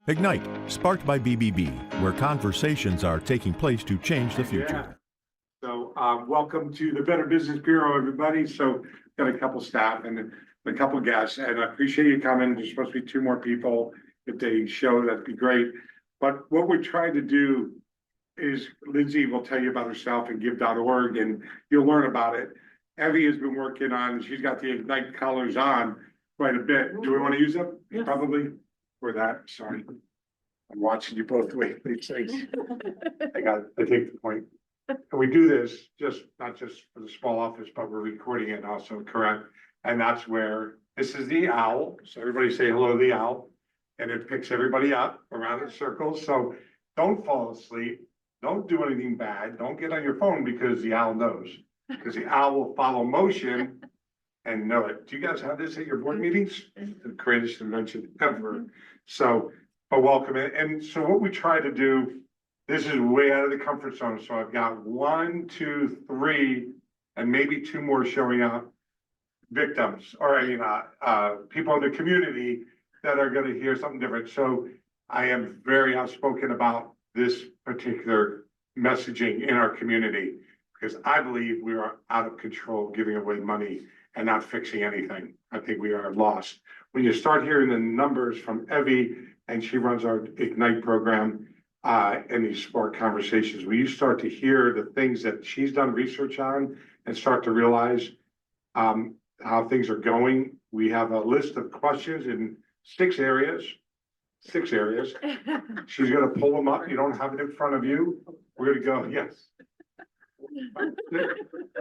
Ignite, sparked by BBB, where conversations are taking place to change the future. So welcome to the Better Business Bureau, everybody. So got a couple staff and a couple guests, and I appreciate you coming. There's supposed to be 2 more people. If they show, that'd be great. But what we're trying to do is Lindsey will tell you about herself and give.org, and you'll learn about it. Evie has been working on, she's got the Ignite colors on quite a bit. Do we want to use them? Yes. Probably for that. Sorry. I'm watching you both wait. Please. I take the point. And we do this not just for the small office, but we're recording it also, correct? And that's where this is the owl. So everybody say hello to the owl. And it picks everybody up around in circles. So don't fall asleep. Don't do anything bad. Don't get on your phone because the owl knows. Because the owl will follow motion and know it. Do you guys have this at your board meetings? The greatest invention ever. So, but welcome in. And so what we try to do, this is way out of the comfort zone. So I've got 1, 2, 3, and maybe 2 more showing up victims or people in the community that are going to hear something different. So I am very outspoken about this particular messaging in our community because I believe we are out of control giving away money and not fixing anything. I think we are lost. When you start hearing the numbers from Evie, and she runs our Ignite program, and these spark conversations, when you start to hear the things that she's done research on and start to realize how things are going, we have a list of questions in 6 areas. 6 areas. She's going to pull them up. You don't have it in front of you. We're going to go, yes.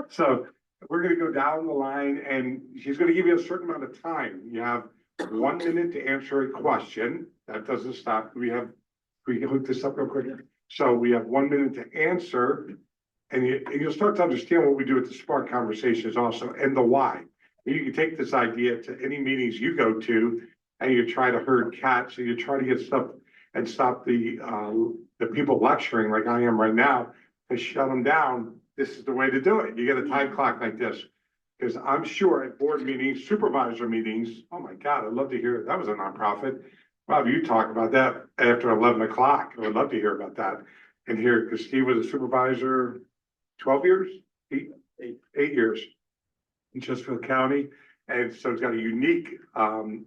So we're going to go down the line, and she's going to give you a certain amount of time. You have 1 minute to answer a question. That doesn't stop. We can hook this up real quick. So we have 1 minute to answer, and you'll start to understand what we do at the Spark Conversations also, and the why. You can take this idea to any meetings you go to, and you try to herd cats, and you try to get stuff and stop the people lecturing like I am right now, and shut them down. This is the way to do it. You get a time clock like this. Because I'm sure at board meetings, supervisor meetings, oh my God, I'd love to hear, that was a nonprofit. Rob, you talk about that after 11 o'clock. I would love to hear about that. And here, because Steve was a supervisor 12 years, 8 years in Chesterfield County. And so it's got a unique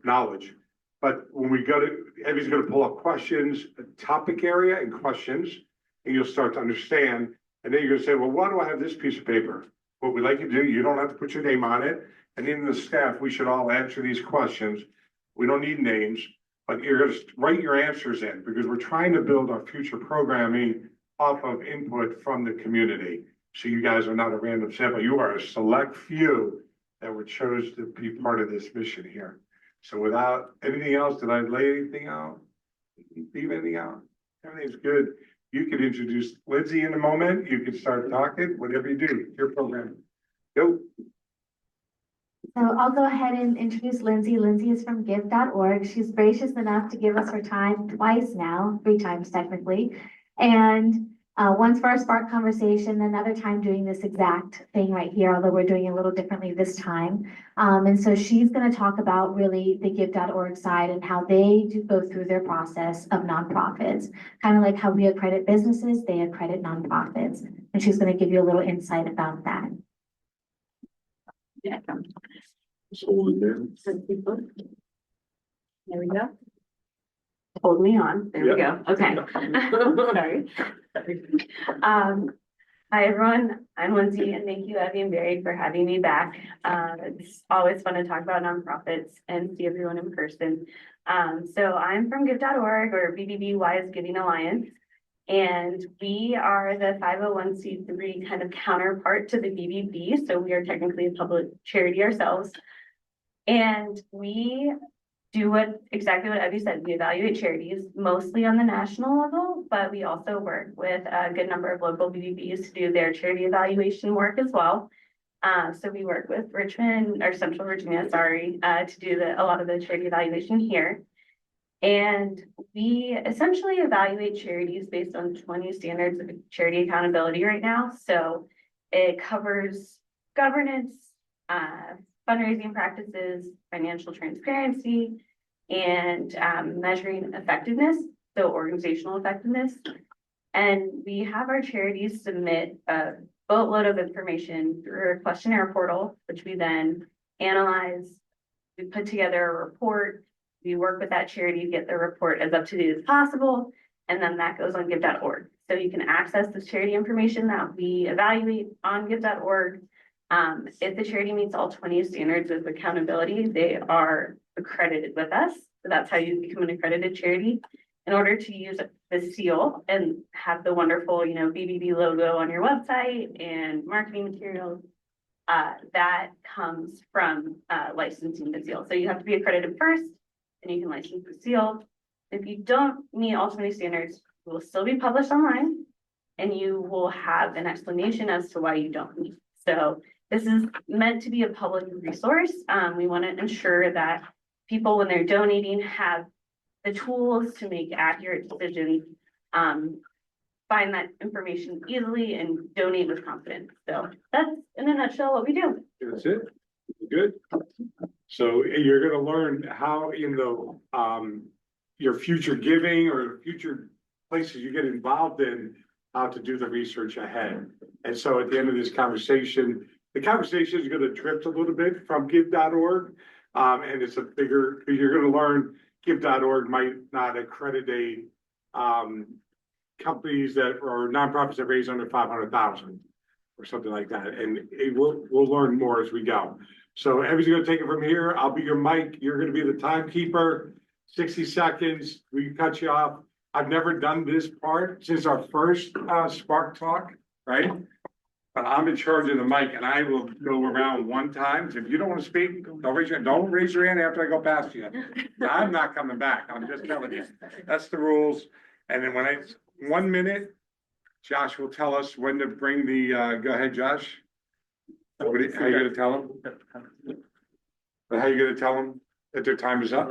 knowledge. But when we go to, Evie's going to pull up questions, a topic area and questions, and you'll start to understand. And then you're going to say, well, why do I have this piece of paper? What we like to do, you don't have to put your name on it. And in the staff, we should all answer these questions. We don't need names, but you're going to write your answers in because we're trying to build our future programming off of input from the community. So you guys are not a random sample. You are a select few that were chose to be part of this mission here. So without anything else, did I lay anything out? Leave anything out? Everything's good. You could introduce Lindsey in a moment. You can start talking, whatever you do, your program. Go. So I'll go ahead and introduce Lindsey. Lindsey is from give.org. She's gracious enough to give us her time twice now, 3 times technically. And once for our Spark conversation, another time doing this exact thing right here, although we're doing it a little differently this time. And so she's going to talk about really the give.org side and how they do go through their process of nonprofits, kind of like how we accredit businesses, they accredit nonprofits. And she's going to give you a little insight about that. Yeah. Just hold it there. There we go. Hold me on. There we go. Okay. Sorry. Hi everyone. I'm Lindsey, and thank you, Evie and Barry, for having me back. It's always fun to talk about nonprofits and see everyone in person. So I'm from give.org, or BBB Wise Giving Alliance. And we are the 501c3 kind of counterpart to the BBB. So we are technically a public charity ourselves. And we do exactly what Evie said. We evaluate charities mostly on the national level, but we also work with a good number of local BBBs to do their charity evaluation work as well. So we work with Richmond or Central Virginia, to do a lot of the charity evaluation here. And we essentially evaluate charities based on 20 standards of charity accountability right now. So it covers governance, fundraising practices, financial transparency, and measuring effectiveness, so organizational effectiveness. And we have our charities submit a boatload of information through a questionnaire portal, which we then analyze. We put together a report. We work with that charity to get the report as up to date as possible. And then that goes on give.org. So you can access this charity information that we evaluate on give.org. If the charity meets all 20 standards of accountability, they are accredited with us. So that's how you become an accredited charity. In order to use the seal and have the wonderful, BBB logo on your website and marketing materials, that comes from licensing the seal. So you have to be accredited first, and you can license the seal. If you don't meet all 20 standards, it will still be published online, and you will have an explanation as to why you don't meet. So this is meant to be a public resource. We want to ensure that people, when they're donating, have the tools to make accurate decisions, find that information easily, and donate with confidence. So that's in a nutshell what we do. That's it. Good. So you're gonna learn how your future giving or future places you get involved in, how to do the research ahead. And so at the end of this conversation, the conversation is gonna drift a little bit from give.org. And it's you're gonna learn give.org might not accredit companies or nonprofits that raise under 500,000 or something like that. And we'll learn more as we go. So everybody's gonna take it from here. I'll be your mic. You're gonna be the timekeeper. 60 seconds. We cut you off. I've never done this part since our first Spark Talk, right? But I'm in charge of the mic, and I will go around one time. So if you don't want to speak, don't raise your hand after I go past you. I'm not coming back. I'm just telling you. That's the rules. And then 1 minute, Josh will tell us when to bring the. Go ahead, Josh. How are you going to tell them? How are you going to tell them that their time is up?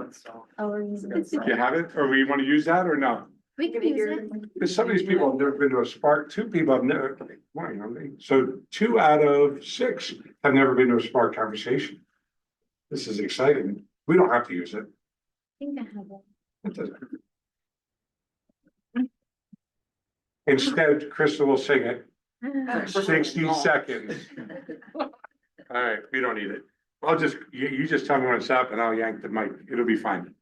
You have it, or we want to use that, or no? We can use it. Because some of these people have never been to a Spark. 2 people have never. So 2 out of 6 have never been to a Spark conversation. This is exciting. We don't have to use it. I think I have it. It doesn't. Instead, Crystal will sing it. 60 seconds. All right, we don't need it. You just tell me when it's up and I'll yank the mic. It'll be fine.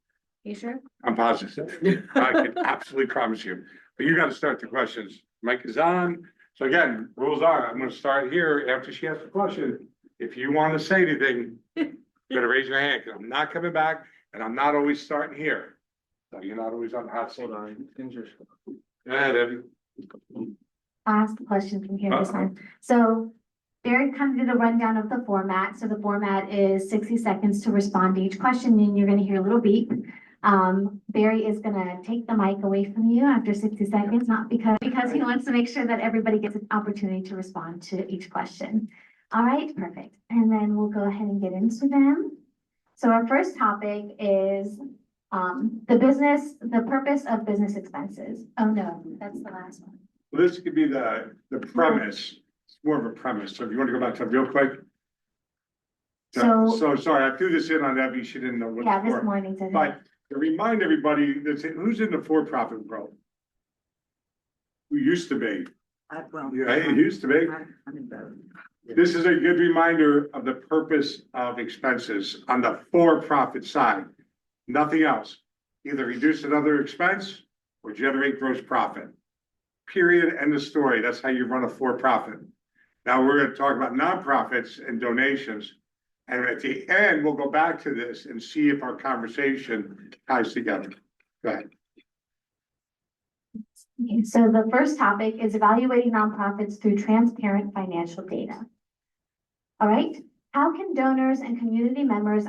You sure? I'm positive. I can absolutely promise you. But you got to start the questions. Mic is on. So again, rules are, I'm going to start here after she asks the question. If you want to say anything, you got to raise your hand, because I'm not coming back, and I'm not always starting here. So you're not always on the hot seat. Go ahead, Evie. I'll ask the question from here this time. So Barry kind of did a rundown of the format. So the format is 60 seconds to respond to each question, and you're going to hear a little beep. Barry is going to take the mic away from you after 60 seconds, not because he wants to make sure that everybody gets an opportunity to respond to each question. All right, perfect. And then we'll go ahead and get into them. So our first topic is the purpose of business expenses. Oh no, that's the last one. Well, this could be the premise. It's more of a premise. So if you want to go back to it real quick. So sorry, I threw this in on Evie. She didn't know what. Yeah, this morning. But to remind everybody, who's in the for-profit world? Who used to be? Yeah, it used to be. This is a good reminder of the purpose of expenses on the for-profit side. Nothing else. Either reduce another expense or generate gross profit. Period. End of story. That's how you run a for-profit. Now we're going to talk about nonprofits and donations. And at the end, we'll go back to this and see if our conversation ties together. Go ahead. Okay, so the first topic is evaluating nonprofits through transparent financial data. All right, how can donors and community members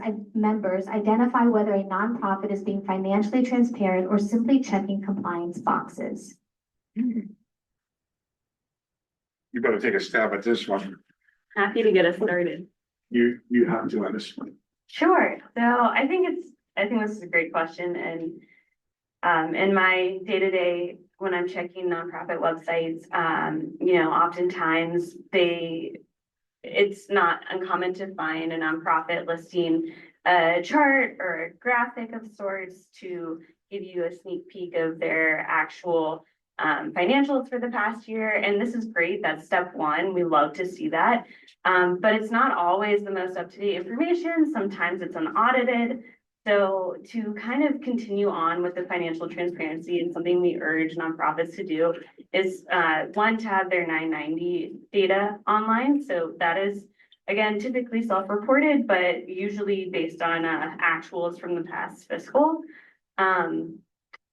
identify whether a nonprofit is being financially transparent or simply checking compliance boxes? You better take a stab at this one. Happy to get us started. You have to on this one. Sure. So I think this is a great question. And in my day-to-day, when I'm checking nonprofit websites, oftentimes it's not uncommon to find a nonprofit listing a chart or a graphic of sorts to give you a sneak peek of their actual financials for the past year. And this is great. That's step one. We love to see that. But it's not always the most up-to-date information. Sometimes it's unaudited. So to kind of continue on with the financial transparency, and something we urge nonprofits to do is one, to have their 990 data online. So that is, again, typically self-reported, but usually based on actuals from the past fiscal.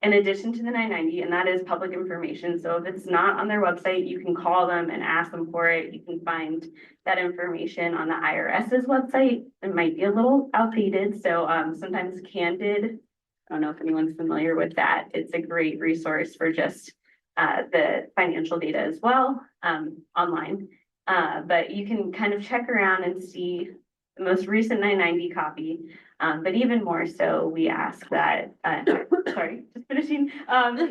In addition to the 990, and that is public information. So if it's not on their website, you can call them and ask them for it. You can find that information on the IRS's website. It might be a little outdated. So sometimes Candid, I don't know if anyone's familiar with that. It's a great resource for just the financial data as well, online. But you can kind of check around and see the most recent 990 copy. But even more so, we ask that, sorry, just finishing,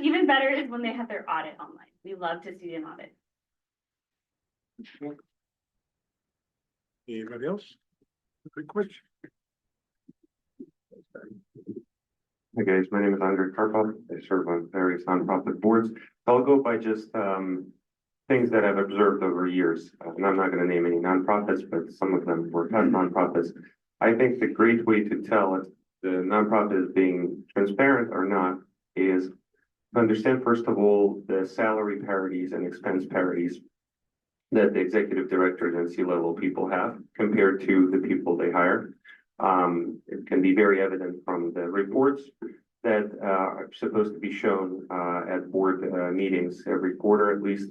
even better is when they have their audit online. We love to see an audit. Anybody else? Quick question. Hi guys, my name is Andre Karpov. I serve on various nonprofit boards. I'll go by just things that I've observed over years. And I'm not going to name any nonprofits, but some of them were past nonprofits. I think the great way to tell if the nonprofit is being transparent or not is to understand, first of all, the salary parities and expense parities that the executive directors and C-level people have compared to the people they hire. It can be very evident from the reports that are supposed to be shown at board meetings every quarter, at least.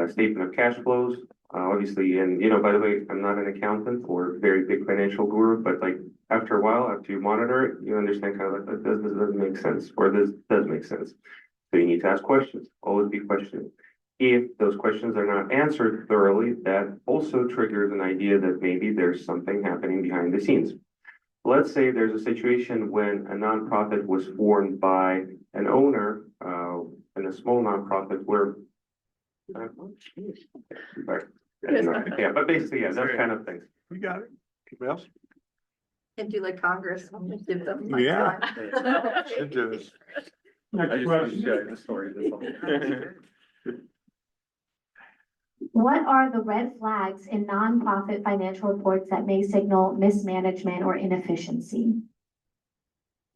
Statement of cash flows, obviously, and by the way, I'm not an accountant or very big financial guru, but like after a while, after you monitor it, you understand kind of like this doesn't make sense, or this does make sense. So you need to ask questions, always be questioning. If those questions are not answered thoroughly, that also triggers an idea that maybe there's something happening behind the scenes. Let's say there's a situation when a nonprofit was formed by an owner in a small nonprofit where yeah, but basically, yeah, those kind of things. You got it. Anybody else? And do like Congress. Give them Yeah. time. Should do this. I Next just want to question. share the story. That's all. What are the red flags in nonprofit financial reports that may signal mismanagement or inefficiency?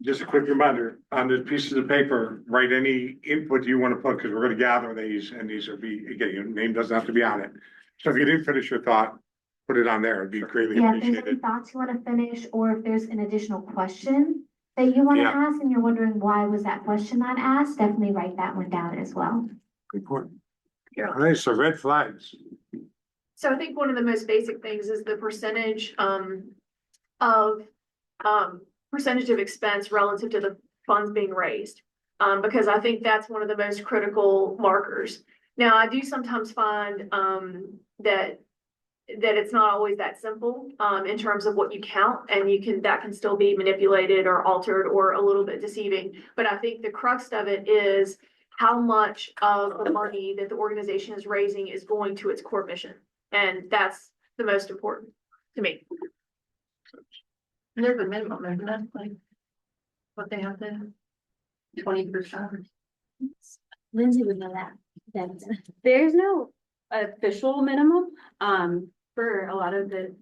Just a quick reminder, on the pieces of paper, write any input you want to put, because we're going to gather these, and these will be, again, your name doesn't have to be on it. So if you didn't finish your thought, put it on there. It'd be greatly Yeah, if there's any appreciated. thoughts you want to finish, or if there's an additional question that you want to Yeah. ask and you're wondering why was that question not asked, definitely write that one down as well. Important. Yeah. All right, so red flags. So I think one of the most basic things is the percentage percentage of expense relative to the funds being raised. Because I think that's one of the most critical markers. Now, I do sometimes find that it's not always that simple in terms of what you count, and that can still be manipulated or altered or a little bit deceiving. But I think the crux of it is how much of the money that the organization is raising is going to its core mission. And that's the most important to me. There's a minimum, isn't it? Like what they have to 20%. Lindsay would know that. There's no official minimum. For a lot of the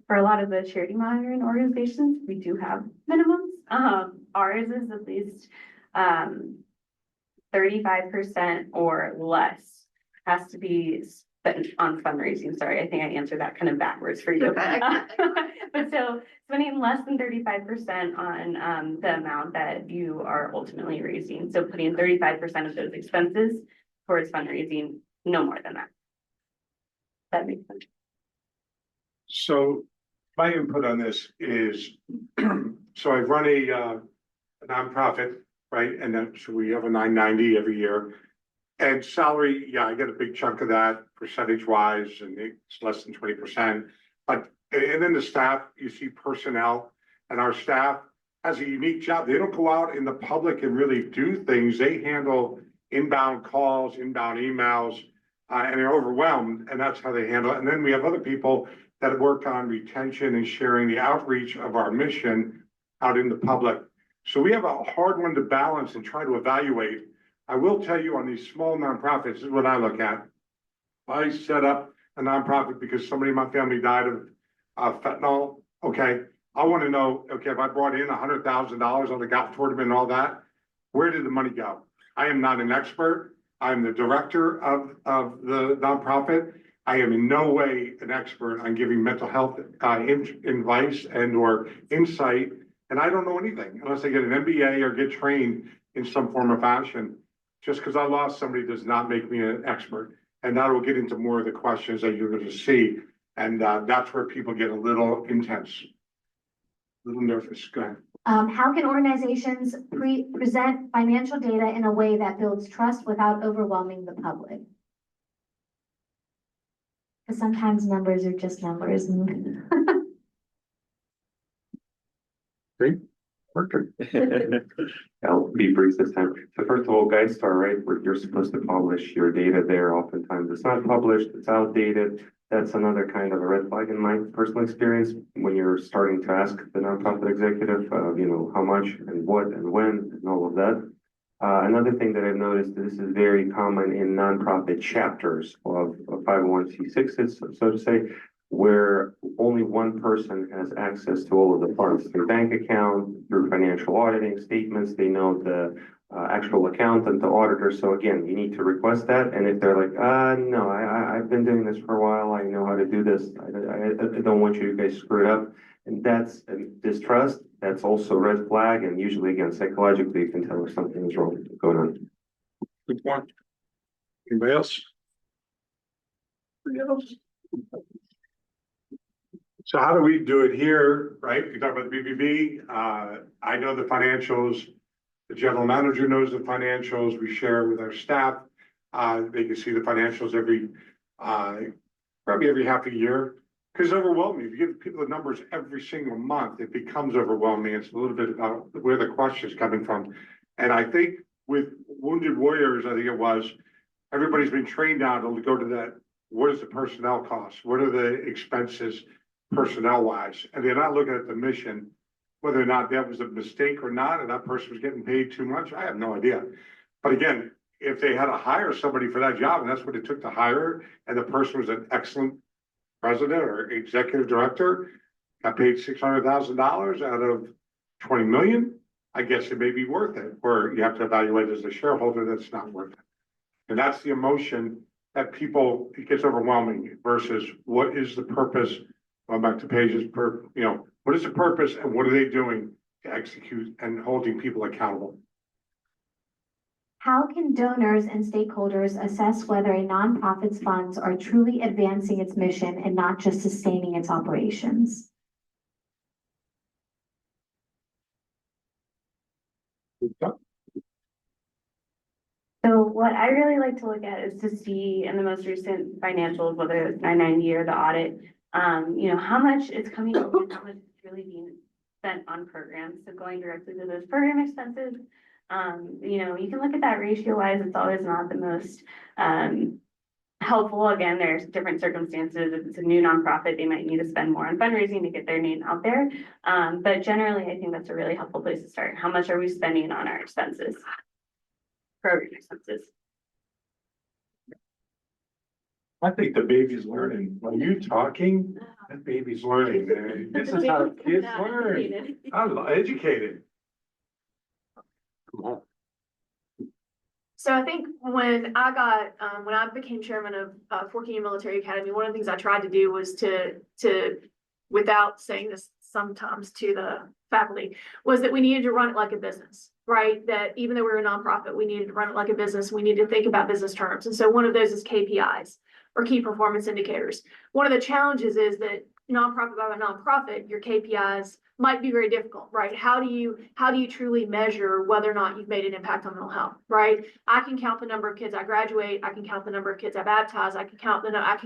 charity monitoring organizations, we do have minimums. Ours is at least 35% or less has to be spent on fundraising. Sorry, I think I answered that kind of backwards for you. Okay. But so spending less than 35% on the amount that you are ultimately raising. So putting 35% of those expenses towards fundraising, no more than that. That makes sense. So my input on this is, so I run a nonprofit, right? And then, so we have a 990 every year. And salary, yeah, I get a big chunk of that percentage wise, and it's less than 20%. But, and then the staff, you see personnel, and our staff has a unique job. They don't go out in the public and really do things. They handle inbound calls, inbound emails, and they're overwhelmed, and that's how they handle it. And then we have other people that work on retention and sharing the outreach of our mission out in the public. So we have a hard one to balance and try to evaluate. I will tell you on these small nonprofits, this is what I look at. I set up a nonprofit because somebody in my family died of fentanyl. Okay, I want to know, okay, if I brought in $100,000 on the golf tournament and all that, where did the money go? I am not an expert. I'm the director of the nonprofit. I am in no way an expert on giving mental health advice and or insight. And I don't know anything unless I get an MBA or get trained in some form or fashion. Just because I lost somebody does not make me an expert. And that will get into more of the questions that you're going to see. And that's where people get a little intense, a little nervous. Go ahead. How can organizations present financial data in a way that builds trust without overwhelming the public? Because sometimes numbers are just numbers. I'll be brief this time. So first of all, guys, start right where you're supposed to publish your data there. Oftentimes it's not published, it's outdated. That's another kind of a red flag in my personal experience when you're starting to ask the nonprofit executive, how much and what and when and all of that. Another thing that I've noticed, this is very common in nonprofit chapters of 501c6s, so to say, where only one person has access to all of the funds, their bank account, through financial auditing statements, they know the actual accountant, the auditor. So again, you need to request that. And if they're like, no, I've been doing this for a while, I know how to do this, I don't want you guys to screw it up. And that's distrust. That's also a red flag. And usually, again, psychologically, you can tell if something is wrong going on. Good point. Anybody else? So how do we do it here, right? We talk about the BBB. I know the financials. The general manager knows the financials. We share with our staff. They can see the financials probably every half a year. Because it's overwhelming. If you give people the numbers every single month, it becomes overwhelming. It's a little bit about where the question is coming from. And I think with Wounded Warriors, I think it was, everybody's been trained now to go to that. What is the personnel cost? What are the expenses personnel wise? And they're not looking at the mission, whether or not that was a mistake or not, and that person was getting paid too much. I have no idea. But again, if they had to hire somebody for that job, and that's what it took to hire, and the person was an excellent president or executive director, got paid $600,000 out of 20 million, I guess it may be worth it. Or you have to evaluate as a shareholder that's not worth it. And that's the emotion that people, it gets overwhelming versus what is the purpose, going back to Paige's, what is the purpose and what are they doing to execute and holding people accountable? How can donors and stakeholders assess whether a nonprofit's funds are truly advancing its mission and not just sustaining its operations? So what I really like to look at is to see in the most recent financials, whether it's 990 or the audit, how much it's coming in and how much it's really being spent on programs. So going directly to those program expenses. You can look at that ratio wise. It's always not the most helpful. Again, there's different circumstances. If it's a new nonprofit, they might need to spend more on fundraising to get their name out there. But generally, I think that's a really helpful place to start. How much are we spending on our expenses? Program expenses. I think the baby's learning. When you talking, that baby's learning, man. This is how kids learn. I'm educated. Come on. So I think when I became chairman of Fort Union Military Academy, one of the things I tried to do was to without saying this sometimes to the faculty, was that we needed to run it like a business, right? That even though we were a nonprofit, we needed to run it like a business. We needed to think about business terms. And so one of those is KPIs, or key performance indicators. One of the challenges is that nonprofit by nonprofit, your KPIs might be very difficult, right? How do you truly measure whether or not you've made an impact on mental health, right? I can count the number of kids I graduate, I can count the number of kids I baptize, I can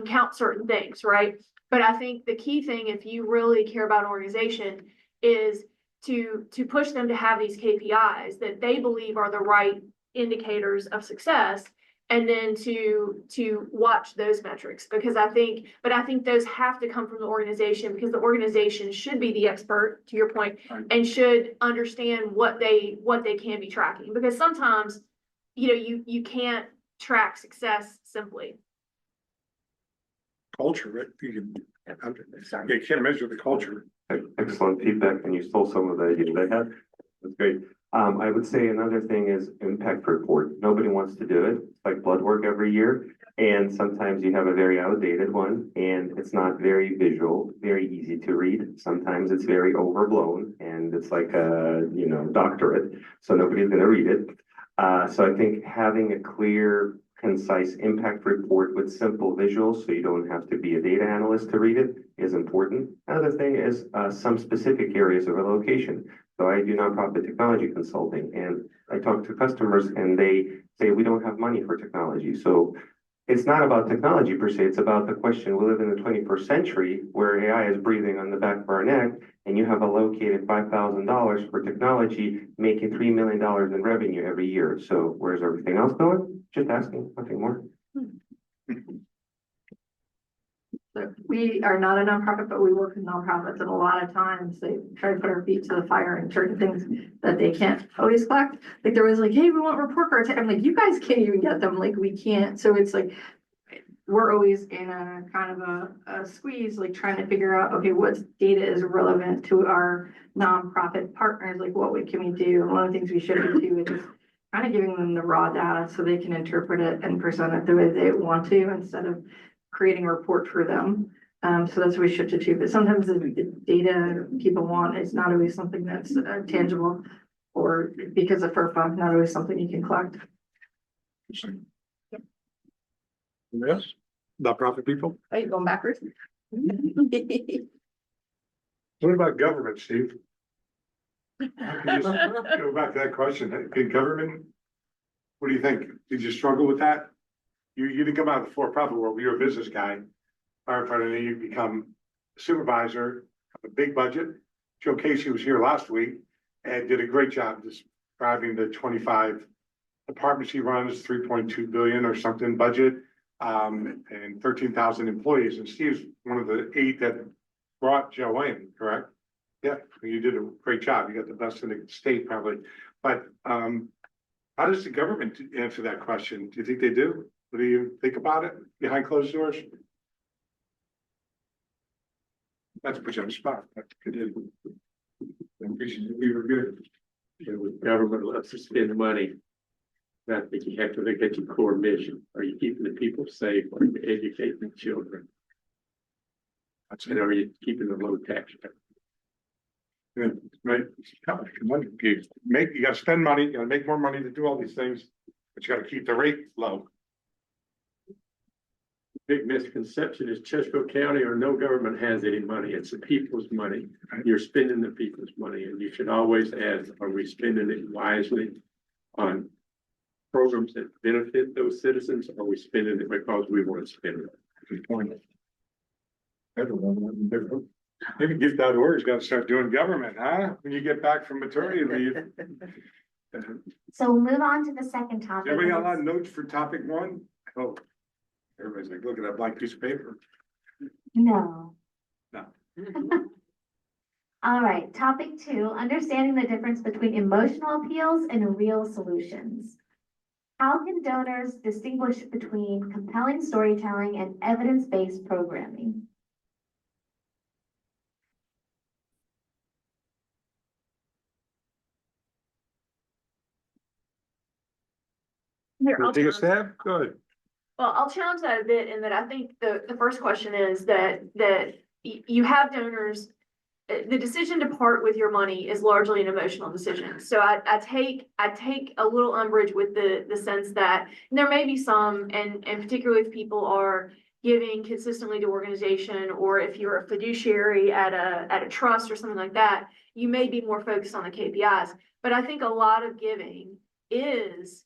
count certain things, right? But I think the key thing, if you really care about an organization, is to push them to have these KPIs that they believe are the right indicators of success, And then to watch those metrics, because I think those have to come from the organization, because the organization should be the expert, to your point, Right. and should understand what they can be tracking, because sometimes, you can't track success simply. Culture, right? You can't measure the culture. Excellent feedback, and you stole some of the ideas I had. That's great. I would say another thing is impact report. Nobody wants to do it. It's like blood work every year. And sometimes you have a very outdated one and it's not very visual, very easy to read. Sometimes it's very overblown and it's like a, doctorate. So nobody's going to read it. So I think having a clear, concise impact report with simple visuals, so you don't have to be a data analyst to read it, is important. Another thing is some specific areas of a location. So I do nonprofit technology consulting, and I talk to customers and they say, we don't have money for technology. So it's not about technology per se, it's about the question, we live in the 21st century where AI is breathing on the back of our neck, and you have allocated $5,000 for technology, making $3 million in revenue every year. So where's everything else going? Just asking, nothing more. So we are not a nonprofit, but we work with nonprofits, and a lot of times they try to put our feet to the fire and certain things that they can't always collect. Like there was like, hey, we want report cards. I'm like, you guys can't even get them. Like we can't. So it's like, we're always in a kind of a squeeze, like trying to figure out, okay, what data is relevant to our nonprofit partners? Like can we do? And one of the things we should do is kind of giving them the raw data so they can interpret it and present it the way they want to, instead of creating a report for them. So that's what we should do. But sometimes the data people want is not always something that's tangible, or because of FERPA, not always something you can collect. Yes, nonprofit people. Are you going backwards? What about government, Steve? How can you just go back to that question? Can government, what do you think? Did you struggle with that? You didn't come out of the for-profit world, you're a business guy. Firefighter, then you become a supervisor of a big budget. Joe Casey was here last week and did a great job describing the 25 departments he runs, 3.2 billion or something budget, and 13,000 employees. And Steve's one of the 8 that brought Joe in, correct? Yeah, you did a great job. You got the best in the state probably. But how does the government answer that question? Do you think they do? What do you think about it behind closed doors? That's put you on the spot. We were good. With government loves to spend money. I think you have to look at your core mission. Are you keeping the people safe? Are you educating the children? And are you keeping the low tax rate? Yeah, right. You gotta spend money, you gotta make more money to do all these things, but you gotta keep the rate low. Big misconception is Chesterfield County or no government has any money. It's the people's money. You're spending the people's money, and you should always ask, are we spending it wisely on programs that benefit those citizens? Or are we spending it because we want to spend it? Good point. Everyone, different. Maybe gift.org's gotta start doing government, huh? When you get back from maternity leave. So we'll move on to the second topic. Everybody got a lot of notes for topic 1? I hope. Everybody's like, look at that blank piece of paper. No. No. All right, topic 2, understanding the difference between emotional appeals and real solutions. How can donors distinguish between compelling storytelling and evidence-based programming? Take a stab? Good. Well, I'll challenge that a bit in that I think the first question is that you have donors. The decision to part with your money is largely an emotional decision. So I take a little umbrage with the sense that there may be some, and particularly if people are giving consistently to organization, or if you're a fiduciary at a trust or something like that, you may be more focused on the KPIs. But I think a lot of giving is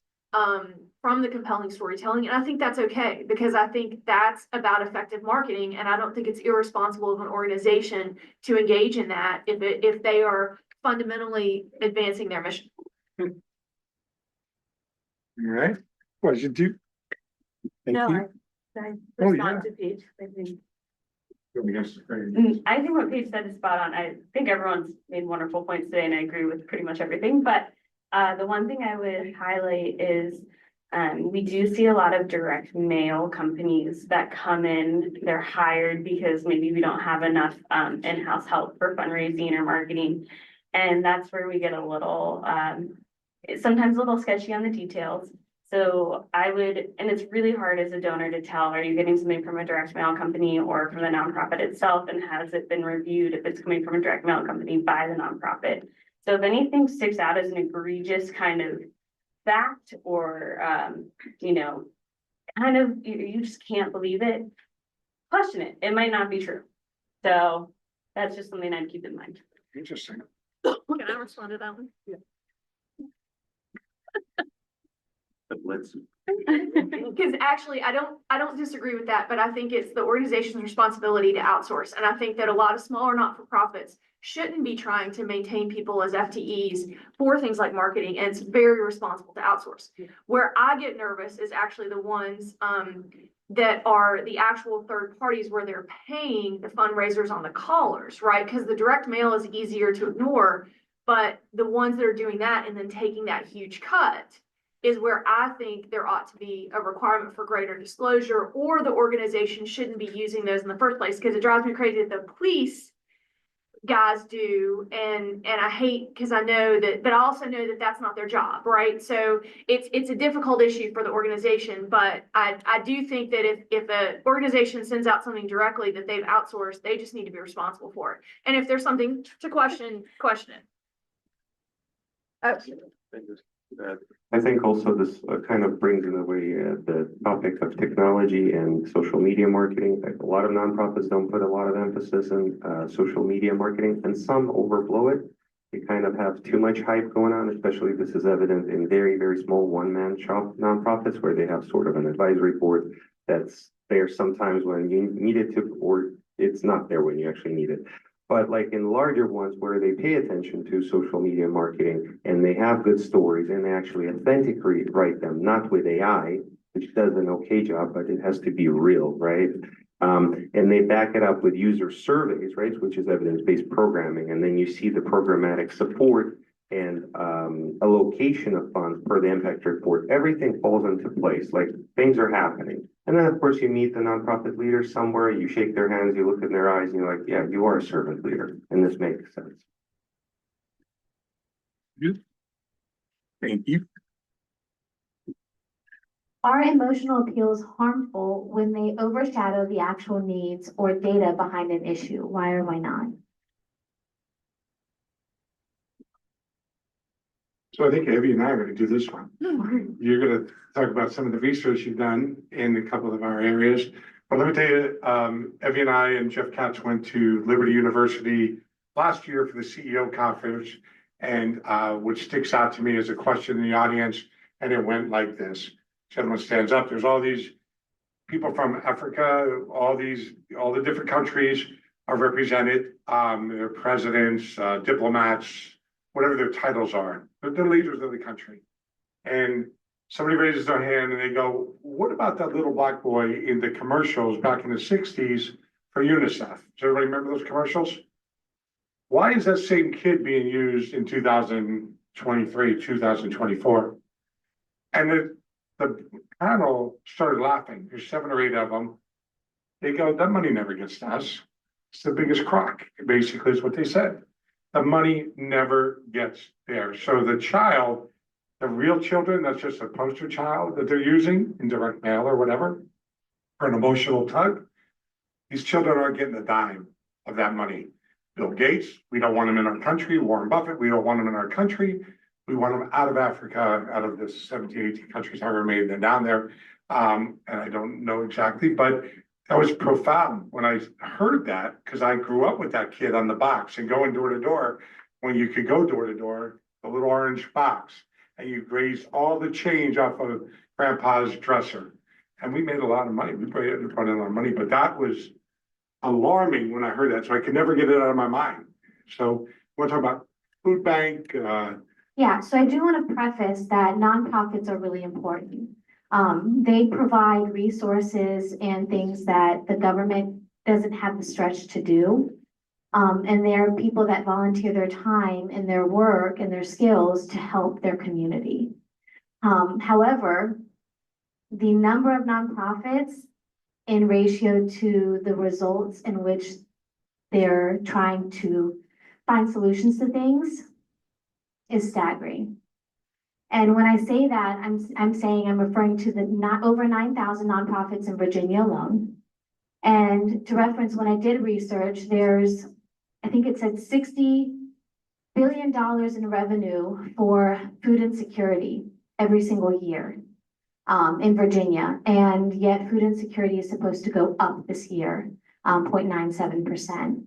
from the compelling storytelling. And I think that's okay, because I think that's about effective marketing. And I don't think it's irresponsible of an organization to engage in that if they are fundamentally advancing their mission. All right. Question 2. No, you. I Oh, respond to Paige. Yes. I think what Paige said is spot on. I think everyone's made wonderful points today and I agree with pretty much everything, but the one thing I would highlight is we do see a lot of direct mail companies that come in, they're hired because maybe we don't have enough in-house help for fundraising or marketing. And that's where we get a little, sometimes a little sketchy on the details. So I would, and it's really hard as a donor to tell, are you getting something from a direct mail company or from the nonprofit itself? And has it been reviewed if it's coming from a direct mail company by the nonprofit? So if anything sticks out as an egregious kind of fact or, kind of, you just can't believe it, question it. It might not be true. So that's just something I'd keep in mind. Interesting. Can I respond to that one? Let's, Because actually, I don't disagree with that, but I think it's the organization's responsibility to outsource. And I think that a lot of smaller not-for-profits shouldn't be trying to maintain people as FTEs for things like marketing, and it's very responsible to outsource. Where I get nervous is actually the ones that are the actual third parties where they're paying the fundraisers on the callers, right? Because the direct mail is easier to ignore, but the ones that are doing that and then taking that huge cut is where I think there ought to be a requirement for greater disclosure, or the organization shouldn't be using those in the first place, because it drives me crazy that the police guys do, and I hate, because I know that, but I also know that that's not their job, right? So it's a difficult issue for the organization, but I do think that if an organization sends out something directly that they've outsourced, they just need to be responsible for it. And if there's something to question it. I think also this kind of brings in a way the topic of technology and social media marketing. Like, a lot of nonprofits don't put a lot of emphasis in social media marketing, and some overblow it. They kind of have too much hype going on, especially this is evident in very, very small one-man shop nonprofits where they have sort of an advisory board that's there sometimes when you need it to, or it's not there when you actually need it. But like in larger ones where they pay attention to social media marketing and they have good stories and they actually authentically write them, not with AI, which does an okay job, but it has to be real, right? And they back it up with user surveys, right? Which is evidence-based programming. And then you see the programmatic support and allocation of funds per the impact report. Everything falls into place, like things are happening. And then, of course, you meet the nonprofit leader somewhere, you shake their hands, you look in their eyes, and you're like, yeah, you are a servant leader, and this makes sense. Thank you. Are emotional appeals harmful when they overshadow the actual needs or data behind an issue? Why or why not? So I think Evie and I are going to do this one. You're going to talk about some of the research you've done in a couple of our areas. But let me tell you, Evie and I and Jeff Katz went to Liberty University last year for the CEO conference, and what sticks out to me is a question in the audience, and it went like this. Gentleman stands up. There's all these people from Africa, all the different countries are represented. Their presidents, diplomats, whatever their titles are. They're leaders of the country. And somebody raises their hand and they go, what about that little black boy in the commercials back in the 60s for UNICEF? Does everybody remember those commercials? Why is that same kid being used in 2023, 2024? And the panel started laughing. There's 7 or 8 of them. They go, that money never gets to us. It's the biggest crock, basically is what they said. The money never gets there. So the child, the real children, that's just a poster child that they're using in direct mail or whatever, for an emotional tug. These children aren't getting a dime of that money. Bill Gates, we don't want him in our country. Warren Buffett, we don't want him in our country. We want them out of Africa, out of the 17, 18 countries, however many they're down there. And I don't know exactly, but that was profound when I heard that, because I grew up with that kid on the box and going door to door. When you could go door to door, the little orange box, and you raised all the change off of grandpa's dresser. And we made a lot of money. We put in a lot of money, but that was alarming when I heard that. So I could never get it out of my mind. So we'll talk about food bank. Yeah, so I do want to preface that nonprofits are really important. They provide resources and things that the government doesn't have the stretch to do. And they're people that volunteer their time and their work and their skills to help their community. However, the number of nonprofits in ratio to the results in which they're trying to find solutions to things is staggering. And when I say that, I'm saying I'm referring to the not over 9,000 nonprofits in Virginia alone. And to reference, when I did research, there's, I think it said $60 billion in revenue for food insecurity every single year in Virginia. And yet food insecurity is supposed to go up this year, 0.97%.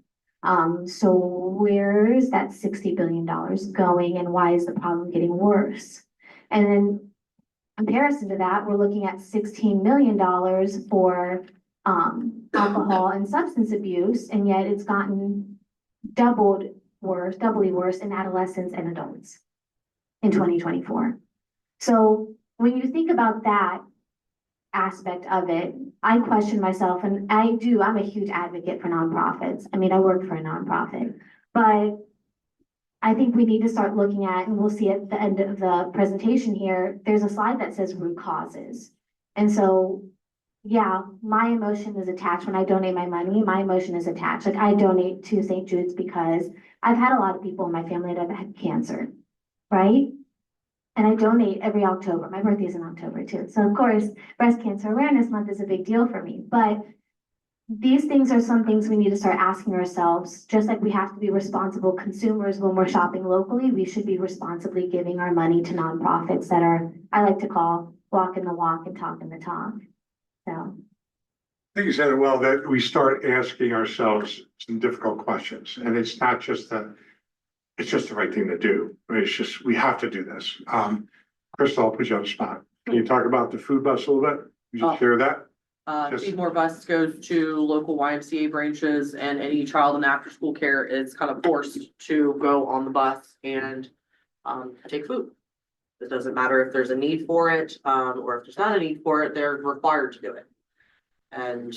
So where is that $60 billion going, and why is the problem getting worse? And then comparison to that, we're looking at $16 million for alcohol and substance abuse, and yet it's gotten doubly worse in adolescents and adults in 2024. So when you think about that aspect of it, I question myself, and I'm a huge advocate for nonprofits. I mean, I work for a nonprofit, but I think we need to start looking at, and we'll see at the end of the presentation here, there's a slide that says root causes. And so, yeah, my emotion is attached when I donate my money. My emotion is attached. Like, I donate to St. Jude's because I've had a lot of people in my family that have had cancer, right? And I donate every October. My birthday is in October too. So of course, Breast Cancer Awareness Month is a big deal for me. But these things are some things we need to start asking ourselves. Just like we have to be responsible consumers when we're shopping locally, we should be responsibly giving our money to nonprofits that are, I like to call, walking the walk and talking the talk. So. I think you said it well, that we start asking ourselves some difficult questions, and it's not just that. It's just the right thing to do. It's just, we have to do this. Crystal, I'll put you on the spot. Can you talk about the food bus a little bit? Could you share that? Just- Feed More Bus goes to local YMCA branches, and any child in after school care is kind of forced to go on the bus and take food. It doesn't matter if there's a need for it, or if there's not a need for it, they're required to do it. And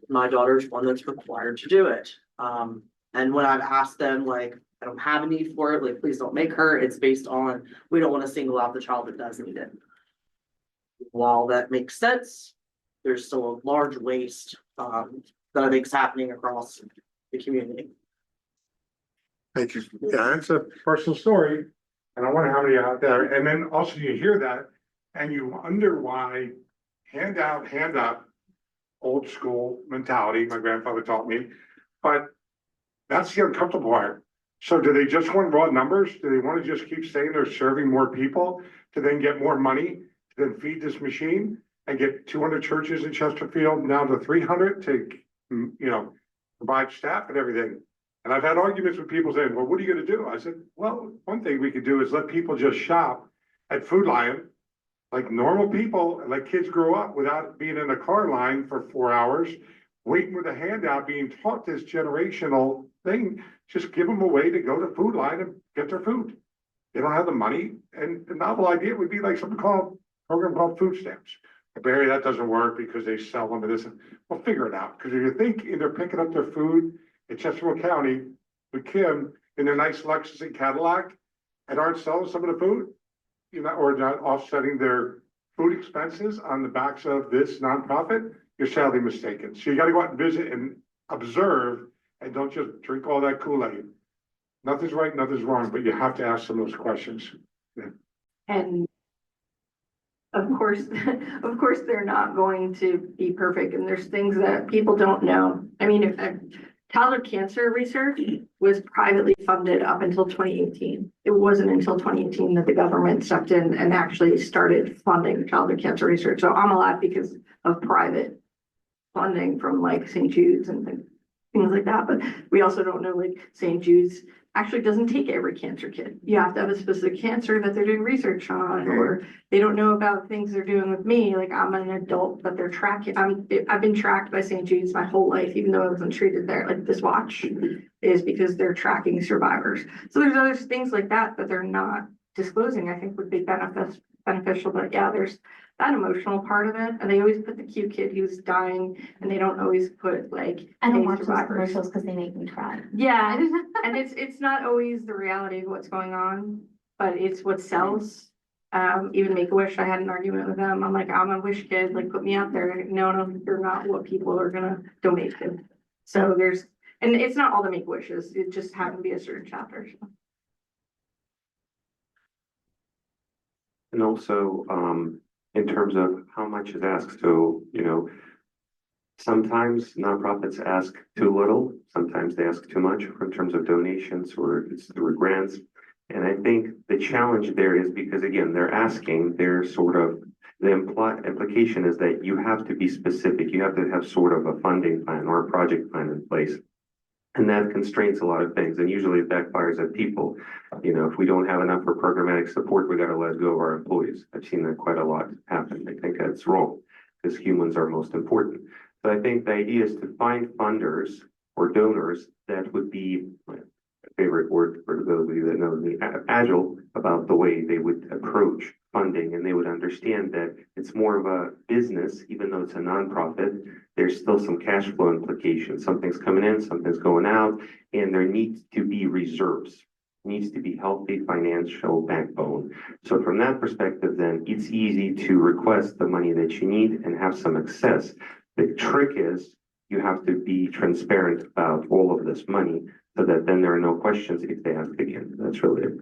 my daughter's one that's required to do it. And when I've asked them, like, I don't have a need for it, like, please don't make her, it's based on, we don't want to single out the child that does need it. While that makes sense, there's still a large waste that I think is happening across the community. Thank you. Yeah, it's a personal story, and I wonder how many out there. And then also you hear that, and you wonder why hand up, old school mentality. My grandfather taught me, but that's the uncomfortable part. So do they just want raw numbers? Do they want to just keep saying they're serving more people to then get more money to then feed this machine and get 200 churches in Chesterfield now to 300 to, provide staff and everything? And I've had arguments with people saying, well, what are you going to do? I said, well, one thing we could do is let people just shop at Food Lion like normal people, and let kids grow up without being in a car line for 4 hours, waiting with a handout, being taught this generational thing. Just give them a way to go to Food Line and get their food. They don't have the money. And the novel idea would be like something called program called food stamps. Barry, that doesn't work because they sell them and this. Well, figure it out. Because if you think they're picking up their food in Chesterfield County with Kim in their nice Lexus and Cadillac and aren't selling some of the food, or not offsetting their food expenses on the backs of this nonprofit, you're sadly mistaken. So you got to go out and visit and observe, and don't just drink all that Kool-Aid. Nothing's right, nothing's wrong, but you have to ask some of those questions. Yeah. And of course, they're not going to be perfect, and there's things that people don't know. I mean, if toddler cancer research was privately funded up until 2018. It wasn't until 2018 that the government stepped in and actually started funding toddler cancer research. So I'm alive because of private funding from like St. Jude's and things like that. But we also don't know, like, St. Jude's actually doesn't take every cancer kid. You have to have a specific cancer that they're doing research on, or they don't know about things they're doing with me. Like, I'm an adult, but they're tracking. I've been tracked by St. Jude's my whole life, even though I wasn't treated there. Like, this watch is because they're tracking survivors. So there's other things like that that they're not disclosing, I think would be beneficial. But yeah, there's that emotional part of it, and they always put the cute kid who's dying, and they don't always put like. I don't hey, watch those survivors. commercials because they make me cry. Yeah, and it's not always the reality of what's going on, but it's what sells. Even Make-A-Wish, I had an argument with them. I'm like, I'm a wish kid, like put me out there. No, you're not what people are gonna donate to. So and it's not all the Make-A-Wishes, it just happened to be a certain chapter. So. And also, in terms of how much is asked, so, sometimes nonprofits ask too little, sometimes they ask too much in terms of donations or it's through grants. And I think the challenge there is because again, they're asking, the implication is that you have to be specific, you have to have sort of a funding plan or a project plan in place. And that constrains a lot of things, and usually it backfires at people. If we don't have enough for programmatic support, we gotta let go of our employees. I've seen that quite a lot happen. I think that's wrong, because humans are most important. So I think the idea is to find funders or donors that would be, my favorite word for those of you that know me, agile about the way they would approach funding, and they would understand that it's more of a business, even though it's a nonprofit. There's still some cash flow implications. Something's coming in, something's going out, and there needs to be reserves. Needs to be healthy financial backbone. So from that perspective, then it's easy to request the money that you need and have some excess. The trick is you have to be transparent about all of this money so that then there are no questions if they ask again. That's really it.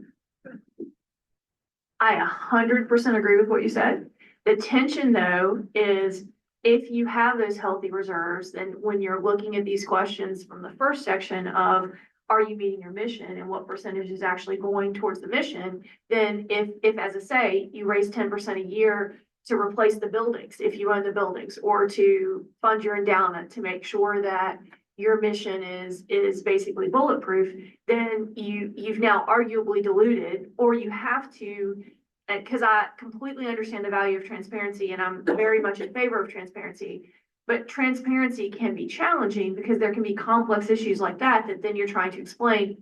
I 100% agree with what you said. The tension though is if you have those healthy reserves, then when you're looking at these questions from the first section of are you meeting your mission and what percentage is actually going towards the mission, then if as I say, you raise 10% a year to replace the buildings, if you own the buildings, or to fund your endowment to make sure that your mission is basically bulletproof, then you've now arguably diluted, or you have to, because I completely understand the value of transparency and I'm very much in favor of transparency, but transparency can be challenging because there can be complex issues like that then you're trying to explain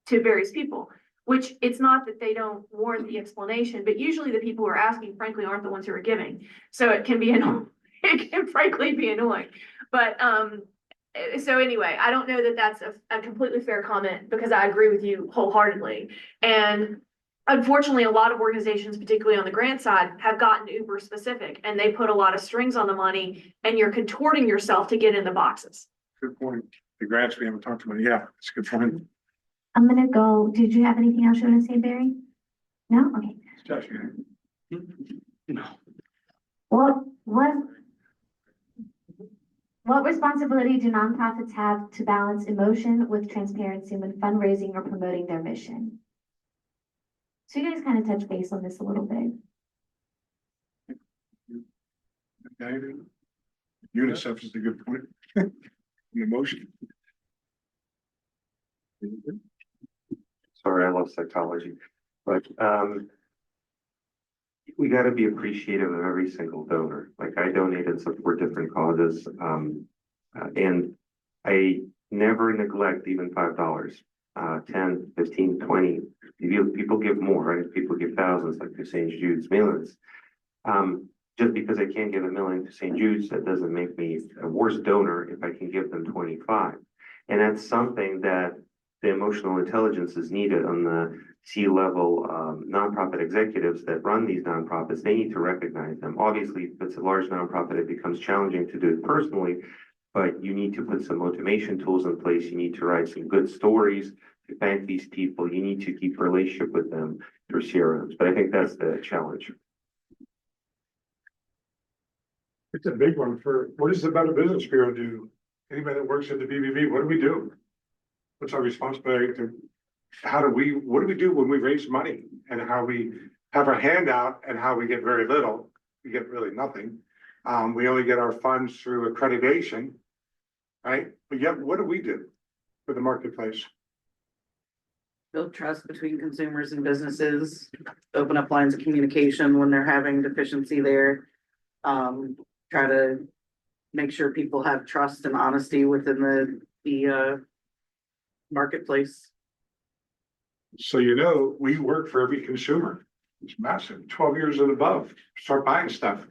to various people, which it's not that they don't warrant the explanation, but usually the people who are asking frankly aren't the ones who are giving. So it can be annoying. It can frankly be annoying. But so anyway, I don't know that that's a completely fair comment because I agree with you wholeheartedly. And unfortunately, a lot of organizations, particularly on the grant side, have gotten uber specific and they put a lot of strings on the money and you're contorting yourself to get in the boxes. Good point. The grants we haven't talked about. Yeah, it's a good point. I'm gonna go, did you have anything else you wanna say, Barry? No? Okay. Josh, No. What responsibility do nonprofits have to balance emotion with transparency when fundraising or promoting their mission? So you guys kind of touch base on this a little bit. UNICEF is a good point. The emotion. Sorry, I love psychology, but we got to be appreciative of every single donor. Like I donate and support different causes, and I never neglect even $5, 10, 15, 20. People give more, right? People give thousands, like to St. Jude's, millions. Just because I can't give $1 million to St. Jude's, that doesn't make me a worse donor if I can give them 25. And that's something that the emotional intelligence is needed on the C-level nonprofit executives that run these nonprofits. They need to recognize them. Obviously, if it's a large nonprofit, it becomes challenging to do it personally, but you need to put some motivation tools in place. You need to write some good stories to thank these people. You need to keep a relationship with them through CRMs. But I think that's the challenge. It's a big one what does the Better Business Bureau do? Anybody that works at the BBB, what do we do? What's our responsibility what do we do when we raise money and how we have our hand out and how we get very little? We get really nothing. We only get our funds through accreditation, right? But yet, what do we do for the marketplace? Build trust between consumers and businesses, open up lines of communication when they're having deficiency there. Try to make sure people have trust and honesty within the marketplace. So we work for every consumer. It's massive, 12 years and above, start buying stuff.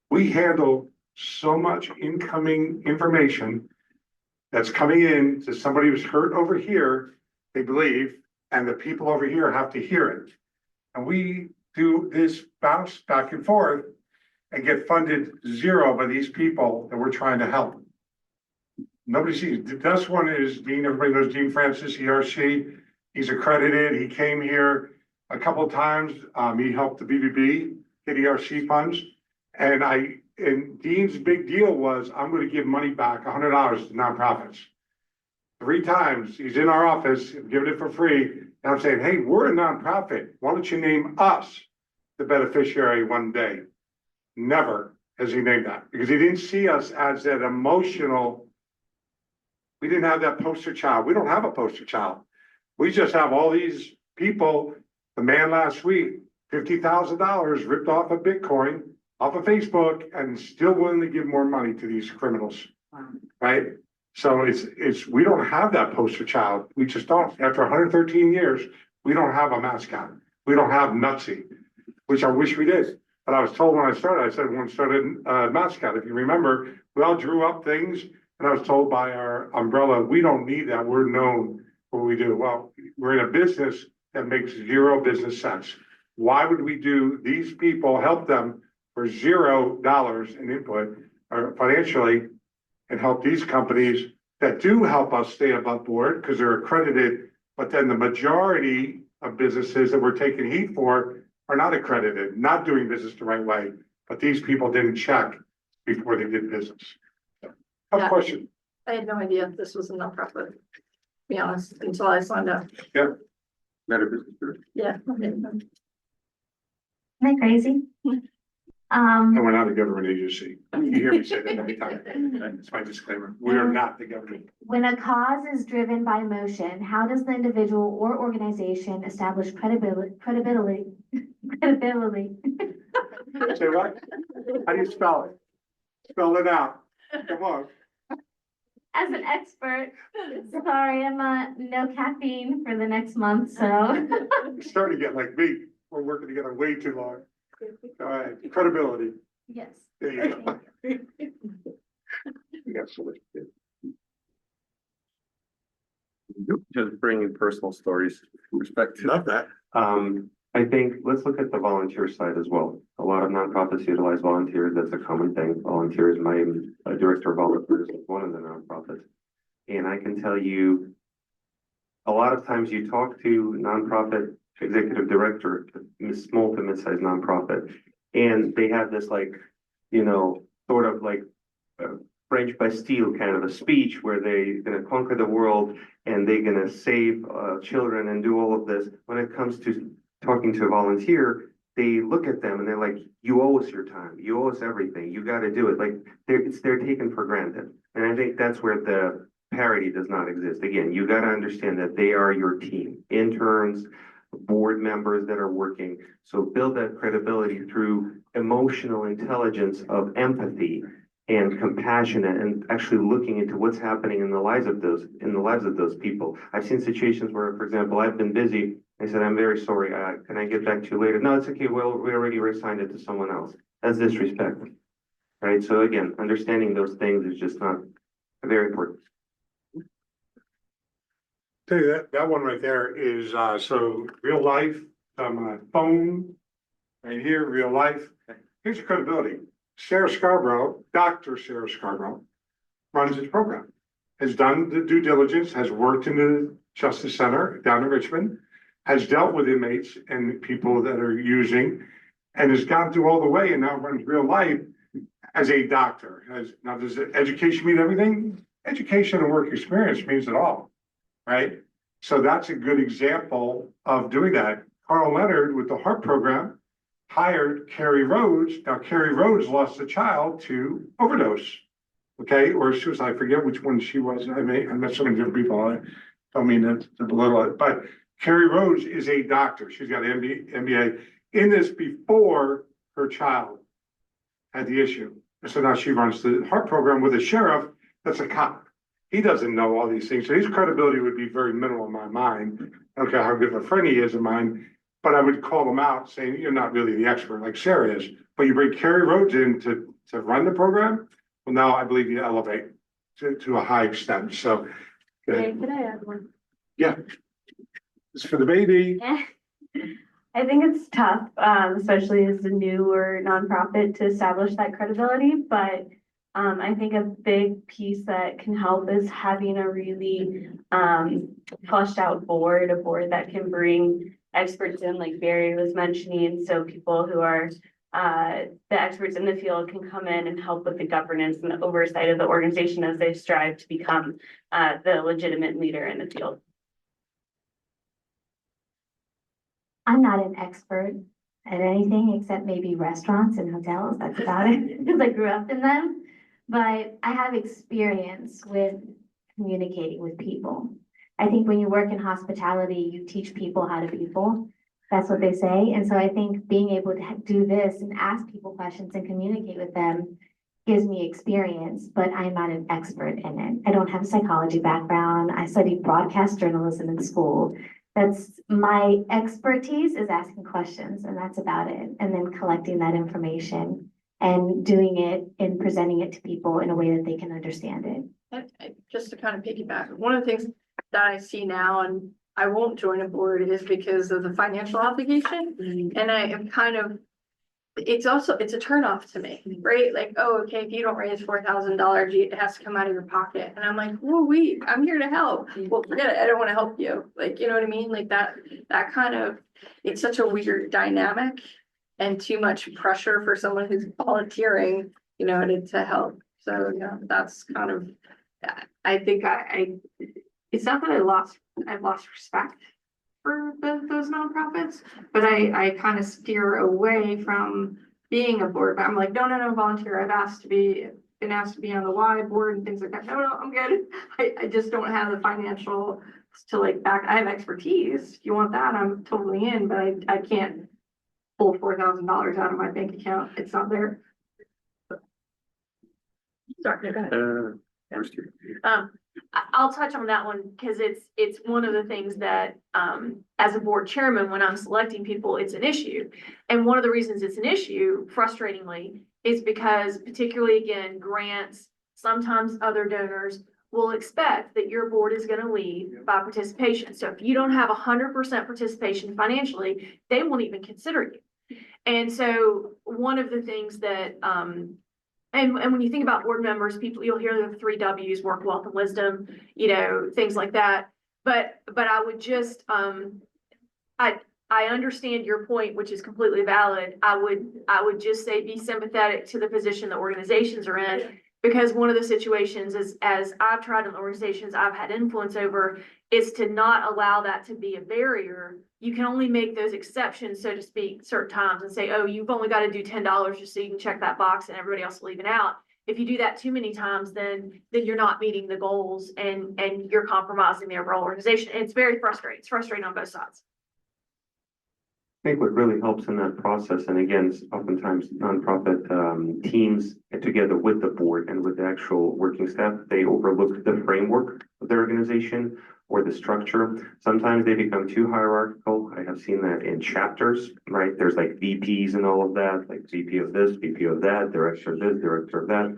We handle so much incoming information that's coming in to somebody who's hurt over here, they believe, and the people over here have to hear it. And we do this bounce back and forth and get funded zero by these people that we're trying to help. Nobody sees. The best one is Dean, everybody knows Dean Francis, ERC. He's accredited. He came here a couple of times. He helped the BBB get ERC funds. And Dean's big deal was, I'm going to give money back, $100 to nonprofits. 3 times he's in our office, giving it for free. And I'm saying, hey, we're a nonprofit. Why don't you name us the beneficiary one day? Never has he named that, because he didn't see us as that emotional. We didn't have that poster child. We don't have a poster child. We just have all these people. The man last week, $50,000 ripped off of Bitcoin, off of Facebook, and still willing to give more money to these criminals. Right? So it's we don't have that poster child. We just don't. After 113 years, we don't have a mascot. We don't have Nutsy, which I wish we did. But I was told when I started, I said when I started mascot, if you remember, we all drew up things, and I was told by our umbrella, we don't need that. We're known for what we do. Well, we're in a business that makes zero business sense. Why would we do these people, help them for $0 in input or financially, and help these companies that do help us stay above board because they're accredited, but then the majority of businesses that we're taking heat for are not accredited, not doing business the right way, but these people didn't check before they did business. Tough Yeah. question. I had no idea this was a nonprofit, to be honest, until I signed up. Better business group. Yeah. Isn't that crazy? And we're not a government agency. You hear me say that every time. That's my disclaimer. We are not the government. When a cause is driven by emotion, how does the individual or organization establish credibility? Say what? How do you spell it? Spell it out. Come on. As an expert, sorry, I'm no caffeine for the next month, so. You're starting to get like me. We're working together way too long. All right, credibility. Yes. There you go. We got so much. Just bringing personal stories with respect to Love that. I think let's look at the volunteer side as well. A lot of nonprofits utilize volunteers. That's a common thing. Volunteers, my director of volunteers is one of the nonprofits. And I can tell you, a lot of times you talk to nonprofit executive director, small to mid-sized nonprofit, and they have this like, sort of like French Bastille kind of a speech where they're going to conquer the world and they're going to save children and do all of this. When it comes to talking to a volunteer, they look at them and they're like, you owe us your time. You owe us everything. You got to do it. Like they're taken for granted. And I think that's where the parity does not exist. Again, you got to understand that they are your team, interns, board members that are working. So build that credibility through emotional intelligence of empathy and compassion and actually looking into what's happening in the lives of those people. I've seen situations where, for example, I've been busy. I said, I'm very sorry. Can I get back to you later? No, it's okay. Well, we already reassigned it to someone else. That's disrespect. Right. So again, understanding those things is just not very important. Tell you that one right there is, so real life, on my phone, right here, real life. Here's your credibility. Sarah Scarborough, Dr. Sarah Scarborough, runs this program, has done the due diligence, has worked in the Justice Center down in Richmond, has dealt with inmates and people that are using, and has gone through all the way and now runs real life as a doctor. Now, does education mean everything? Education and work experience means it all, right? So that's a good example of doing that. Carl Leonard with the HEART program hired Carrie Rhodes. Now, Carrie Rhodes lost a child to overdose, okay, or suicide. I forget which one she was. I met so many different people. I don't mean to belittle it, but Carrie Rhodes is a doctor. She's got an MBA in this before her child had the issue. So now she runs the HEART program with a sheriff that's a cop. He doesn't know all these things. So his credibility would be very minimal in my mind. I don't care how good of a friend he is of mine. but I would call them out saying, you're not really the expert like Sarah is, but you bring Carrie Rhodes in to run the program. Well, now I believe you elevate to a high extent, so. go ahead. Could I add one? Yeah. It's for the baby. I think it's tough, especially as a newer nonprofit to establish that credibility, but I think a big piece that can help is having a really fleshed out board, a board that can bring experts in, like Barry was mentioning, so people who are the experts in the field can come in and help with the governance and the oversight of the organization as they strive to become the legitimate leader in the field. I'm not an expert at anything except maybe restaurants and hotels. That's about it, because I grew up in them. But I have experience with communicating with people. I think when you work in hospitality, you teach people how to people. That's what they say. And so I think being able to do this and ask people questions and communicate with them gives me experience, but I'm not an expert in it. I don't have a psychology background. I studied broadcast journalism in school. That's my expertise, is asking questions, and that's about it. And then collecting that information and doing it and presenting it to people in a way that they can understand it. Just to kind of piggyback, one of the things that I see now, and I won't join a board, is because of the financial obligation. And I am kind of, it's a turnoff to me, right? Like, oh, okay, if you don't raise $4,000, it has to come out of your pocket. And I'm like, well, I'm here to help. Well, forget it. I don't want to help you. Like, you know what I mean? Like that kind of, it's such a weird dynamic and too much pressure for someone who's volunteering, to help. So, yeah, that's kind of, I think it's not that I've lost respect for those nonprofits, but I kind of steer away from being a board. But I'm like, no, volunteer. Been asked to be on the Y board and things like that. No, I'm good. I just don't have the financial to back. I have expertise. If you want that, I'm totally in, but I can't pull $4,000 out of my bank account. It's not there. Sorry, go ahead. I'll touch on that one because it's one of the things that, as a board chairman, when I'm selecting people, it's an issue. And one of the reasons it's an issue, frustratingly, is because particularly, again, grants, sometimes other donors will expect that your board is going to lead by participation. So if you don't have 100% participation financially, they won't even consider you. And so one of the things that, and when you think about board members, you'll hear the 3 W's: work, wealth, and wisdom, things like that. But I would just, I understand your point, which is completely valid. I would just say be sympathetic to the position that organizations are in, because one of the situations is, as I've tried in organizations I've had influence over, is to not allow that to be a barrier. You can only make those exceptions, so to speak, certain times and say, oh, you've only got to do $10 just so you can check that box and everybody else will leave it out. If you do that too many times, then you're not meeting the goals and you're compromising the overall organization. And it's very frustrating. It's frustrating on both sides. I think what really helps in that process, and again, oftentimes nonprofit teams together with the board and with the actual working staff, they overlook the framework of their organization or the structure. Sometimes they become too hierarchical. I have seen that in chapters, right? There's like VPs and all of that, like VP of this, VP of that, director of this, director of that.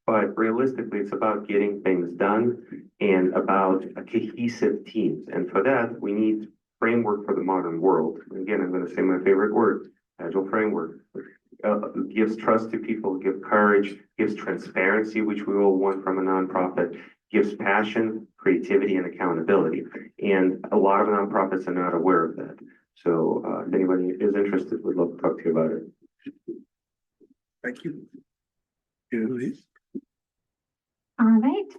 But realistically, it's about getting things done and about a cohesive teams. And for that, we need framework for the modern world. Again, I'm going to say my favorite word, agile framework. Gives trust to people, gives courage, gives transparency, which we all want from a nonprofit, gives passion, creativity, and accountability. And a lot of nonprofits are not aware of that. So if anybody is interested, we'd love to talk to you about it. Thank you. Louise? All right.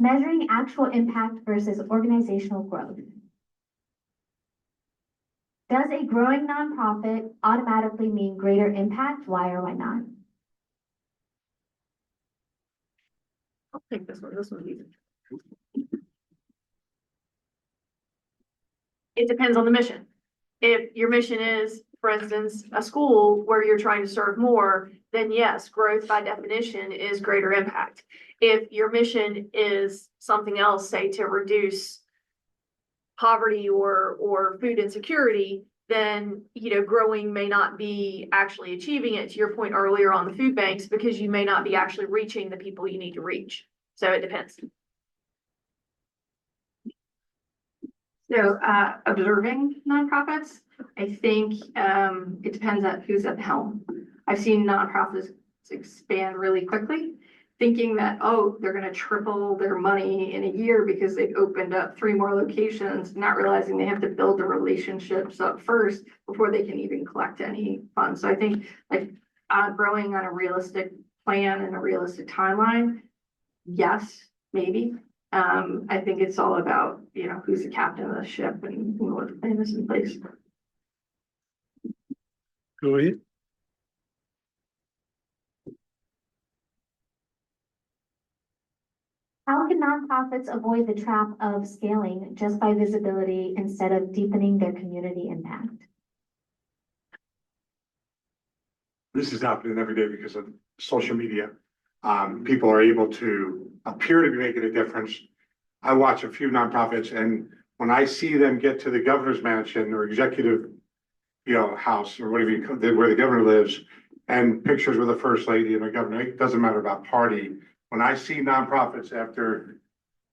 Measuring actual impact versus organizational growth. Does a growing nonprofit automatically mean greater impact? Why or why not? I'll take this one. This one's easy. It depends on the mission. If your mission is, for instance, a school where you're trying to serve more, then yes, growth by definition is greater impact. If your mission is something else, say to reduce poverty or food insecurity, then, growing may not be actually achieving it, to your point earlier on the food banks, because you may not be actually reaching the people you need to reach. So it depends. So, observing nonprofits, I think, it depends on who's at the helm. I've seen nonprofits expand really quickly, thinking that, oh, they're gonna triple their money in a year because they've opened up 3 more locations, not realizing they have to build the relationships up first before they can even collect any funds. So I think like, growing on a realistic plan and a realistic timeline, yes, maybe. I think it's all about, who's the captain of the ship and what the plan is in place. Go ahead. How can nonprofits avoid the trap of scaling just by visibility instead of deepening their community impact? This is happening every day because of social media. People are able to appear to be making a difference. I watch a few nonprofits, and when I see them get to the governor's mansion or executive, house or whatever where the governor lives, and pictures with the first lady and the governor, it doesn't matter about party. When I see nonprofits after,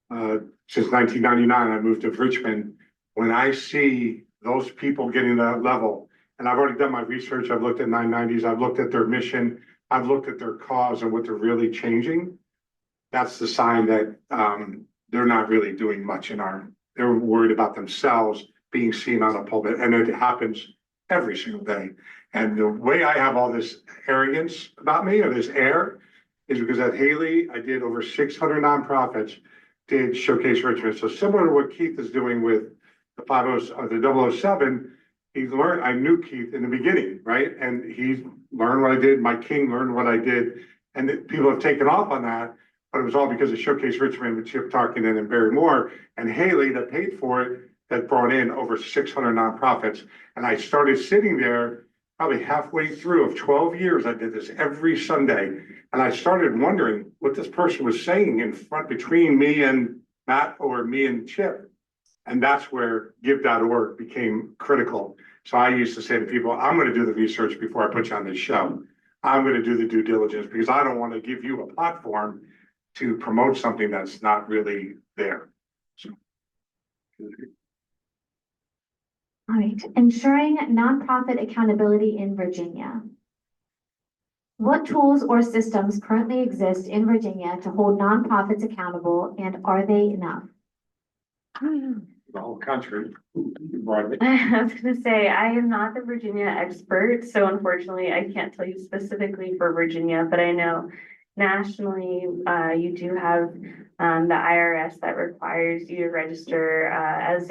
since 1999, I moved to Richmond. When I see those people getting to that level, and I've already done my research, I've looked at 990s, I've looked at their mission, I've looked at their cause and what they're really changing. That's the sign that they're not really doing much they're worried about themselves being seen on a pulpit, and it happens every single day. And the way I have all this arrogance about me, or this air, is because at Haley, I did over 600 nonprofits, did Showcase Richmond. So similar to what Keith is doing with the 50 or the 007, I knew Keith in the beginning, right? And he learned what I did. Mike King learned what I did. And people have taken off on that, but it was all because of Showcase Richmond with Chip Tarkinen and Barry Moore and Haley that paid for it, that brought in over 600 nonprofits. And I started sitting there probably halfway through of 12 years. I did this every Sunday. And I started wondering what this person was saying in front between me and Matt or me and Chip. And that's where give.org became critical. So I used to say to people, I'm going to do the research before I put you on this show. I'm going to do the due diligence because I don't want to give you a platform to promote something that's not really there. So. All right, ensuring nonprofit accountability in Virginia. What tools or systems currently exist in Virginia to hold nonprofits accountable, and are they enough? The whole country. I was gonna say, I am not the Virginia expert, so unfortunately, I can't tell you specifically for Virginia, but I know nationally, you do have the IRS that requires you to register as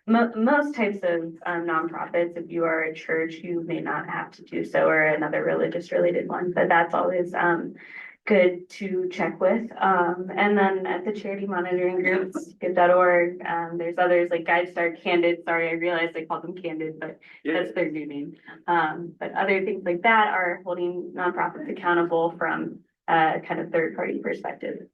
most types of nonprofits. If you are a church, you may not have to do so, or another religious related one, but that's always good to check with. And then at the charity monitoring groups, give.org, there's others like GuideStar, Candid. Sorry, I realized I called them Candid, but that's their new name. But other things like that are holding nonprofits accountable from a kind of third party perspective.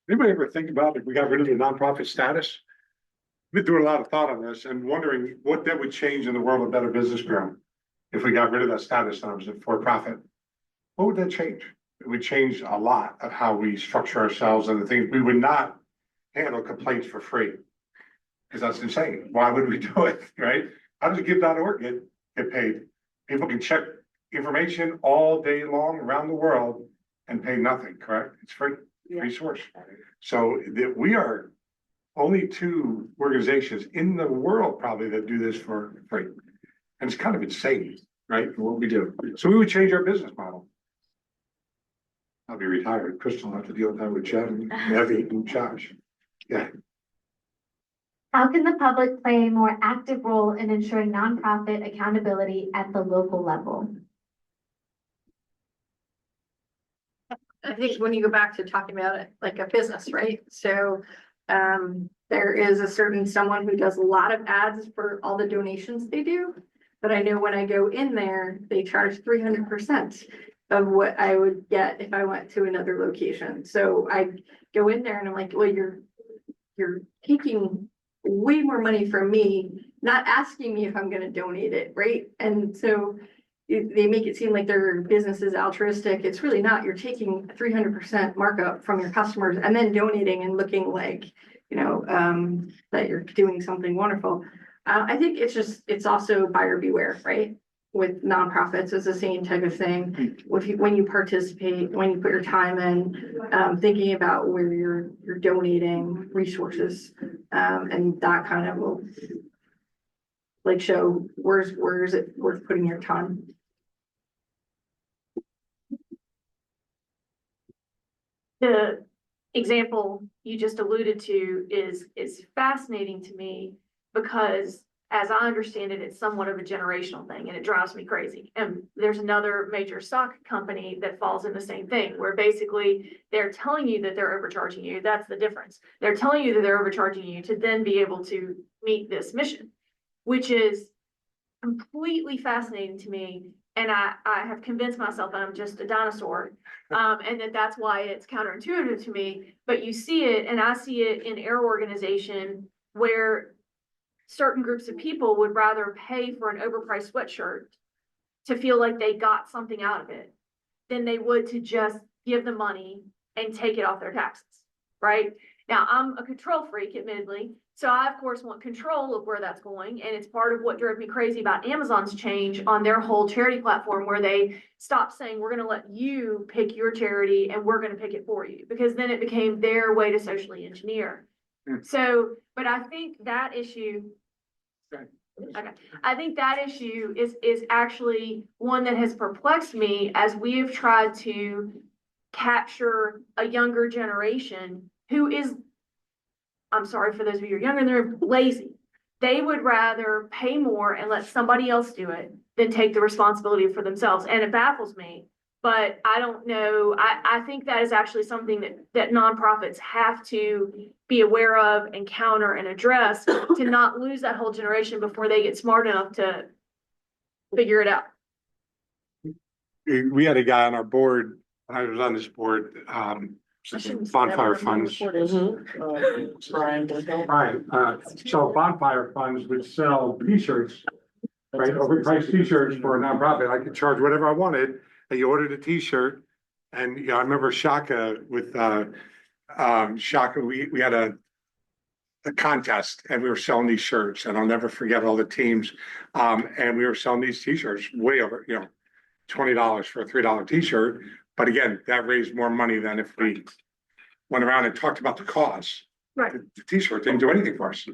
Anybody ever think about if we got rid of the nonprofit status? I've been doing a lot of thought on this and wondering what that would change in the world of Better Business Bureau. If we got rid of that status and it was a for-profit, what would that change? It would change a lot of how we structure ourselves and the things. We would not handle complaints for free. Because that's insane. Why would we do it, right? How does give.org get paid? People can check information all day long around the world and pay nothing, correct? It's free. Free source. So we are only 2 organizations in the world probably that do this for free. And it's kind of insane, right, for what we do. So we would change our business model. I'll be retired. Crystal will have to deal with that with Chad and Evie and Josh. Yeah. How can the public play a more active role in ensuring nonprofit accountability at the local level? I think when you go back to talking about it like a business, right? So there is a certain someone who does a lot of ads for all the donations they do. But I know when I go in there, they charge 300% of what I would get if I went to another location. So I go in there and I'm like, well, you're taking way more money from me, not asking me if I'm gonna donate it, right? And so they make it seem like their business is altruistic. It's really not. You're taking 300% markup from your customers and then donating and looking like, that you're doing something wonderful. I think it's also buyer beware, right? With nonprofits, it's the same type of thing. When you participate, when you put your time in, thinking about where you're donating resources, and that kind of will like show where is it worth putting your time. The example you just alluded to is fascinating to me because as I understand it, it's somewhat of a generational thing and it drives me crazy. And there's another major stock company that falls in the same thing where basically they're telling you that they're overcharging you. That's the difference. They're telling you that they're overcharging you to then be able to meet this mission, which is completely fascinating to me. And I have convinced myself that I'm just a dinosaur, and that's why it's counterintuitive to me. But you see it, and I see it in our organization where certain groups of people would rather pay for an overpriced sweatshirt to feel like they got something out of it than they would to just give the money and take it off their taxes, right? Now, I'm a control freak, admittedly, so I, of course, want control of where that's going, and it's part of what drove me crazy about Amazon's change on their whole charity platform, where they stopped saying, we're going to let you pick your charity, and we're going to pick it for you, because then it became their way to socially engineer. So, but I think that issue... Okay, I think that issue is actually one that has perplexed me as we have tried to capture a younger generation who is, I'm sorry for those of you who are younger, they're lazy. They would rather pay more and let somebody else do it than take the responsibility for themselves. And it baffles me, but I don't know. I think that is actually something that nonprofits have to be aware of and counter and address to not lose that whole generation before they get smart enough to figure it out. We had a guy on our board, when I was on this board, bonfire funds. Brian, Right, so bonfire funds would sell t-shirts, right, overpriced t-shirts for a nonprofit. I could charge whatever I wanted, and you ordered a t-shirt. And I remember Shaka with Shaka, we had a contest and we were selling these shirts, and I'll never forget all the teams. And we were selling these t-shirts way over, $20 for a $3 t-shirt. But again, that raised more money than if we went around and talked about the cause. Right. The t-shirt didn't do anything for us.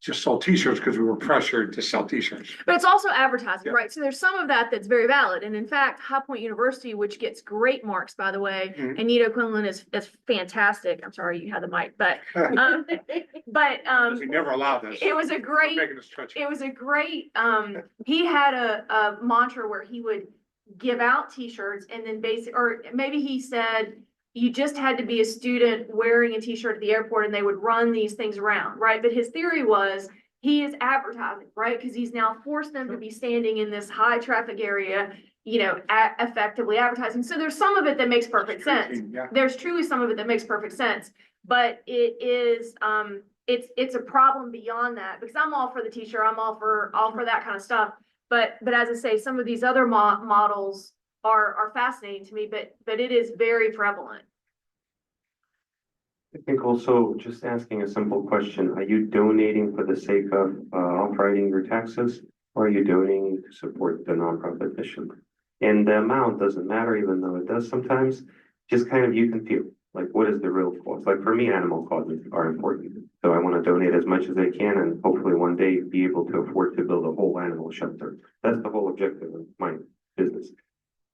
Just sold t-shirts because we were pressured to sell t-shirts. But it's also advertising, Yeah. right? So there's some of that that's very valid. And in fact, High Point University, which gets great marks, by the way, Mhm. and Nito Quinlan is fantastic. I'm sorry you had the mic, but We never allowed this. it was a great, We're making us stretch. it was a great, he had a mantra where he would give out t-shirts and then or maybe he said, you just had to be a student wearing a t-shirt at the airport and they would run these things around, right? But his theory was he is advertising, right? Because he's now forced them to be standing in this high traffic area, effectively advertising. So there's some of it that makes perfect sense. Yeah. There's truly some of it that makes perfect sense, but it is, it's a problem beyond that, because I'm all for the t-shirt. I'm all for that kind of stuff. But as I say, some of these other models are fascinating to me, but it is very prevalent. I think also just asking a simple question, are you donating for the sake of offwriting your taxes, or are you donating to support the nonprofit mission? And the amount doesn't matter, even though it does sometimes. Just kind of, you can feel like, what is the real cost? Like for me, animal causes are important. So I want to donate as much as I can and hopefully one day be able to afford to build a whole animal shelter. That's the whole objective of my business.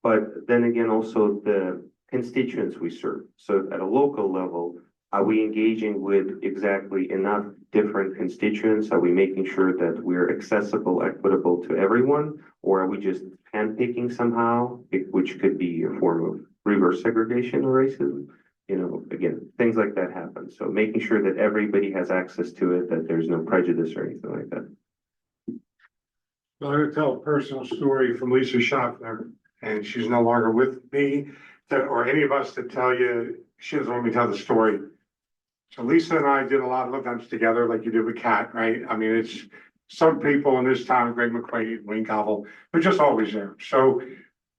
But then again, also the constituents we serve. So at a local level, are we engaging with exactly enough different constituents? Are we making sure that we're accessible, equitable to everyone? Or are we just handpicking somehow, which could be a form of reverse segregation or racism? Again, things like that happen. So making sure that everybody has access to it, that there's no prejudice or anything like that. Well, I'm gonna tell a personal story from Lisa Schaffner, and she's no longer with me, or any of us, to tell you. She doesn't want me to tell the story. So Lisa and I did a lot of events together, like you did with Kat, right? I mean, it's some people in this town, Greg McQuaid, Wayne Cobble, they're just always there. So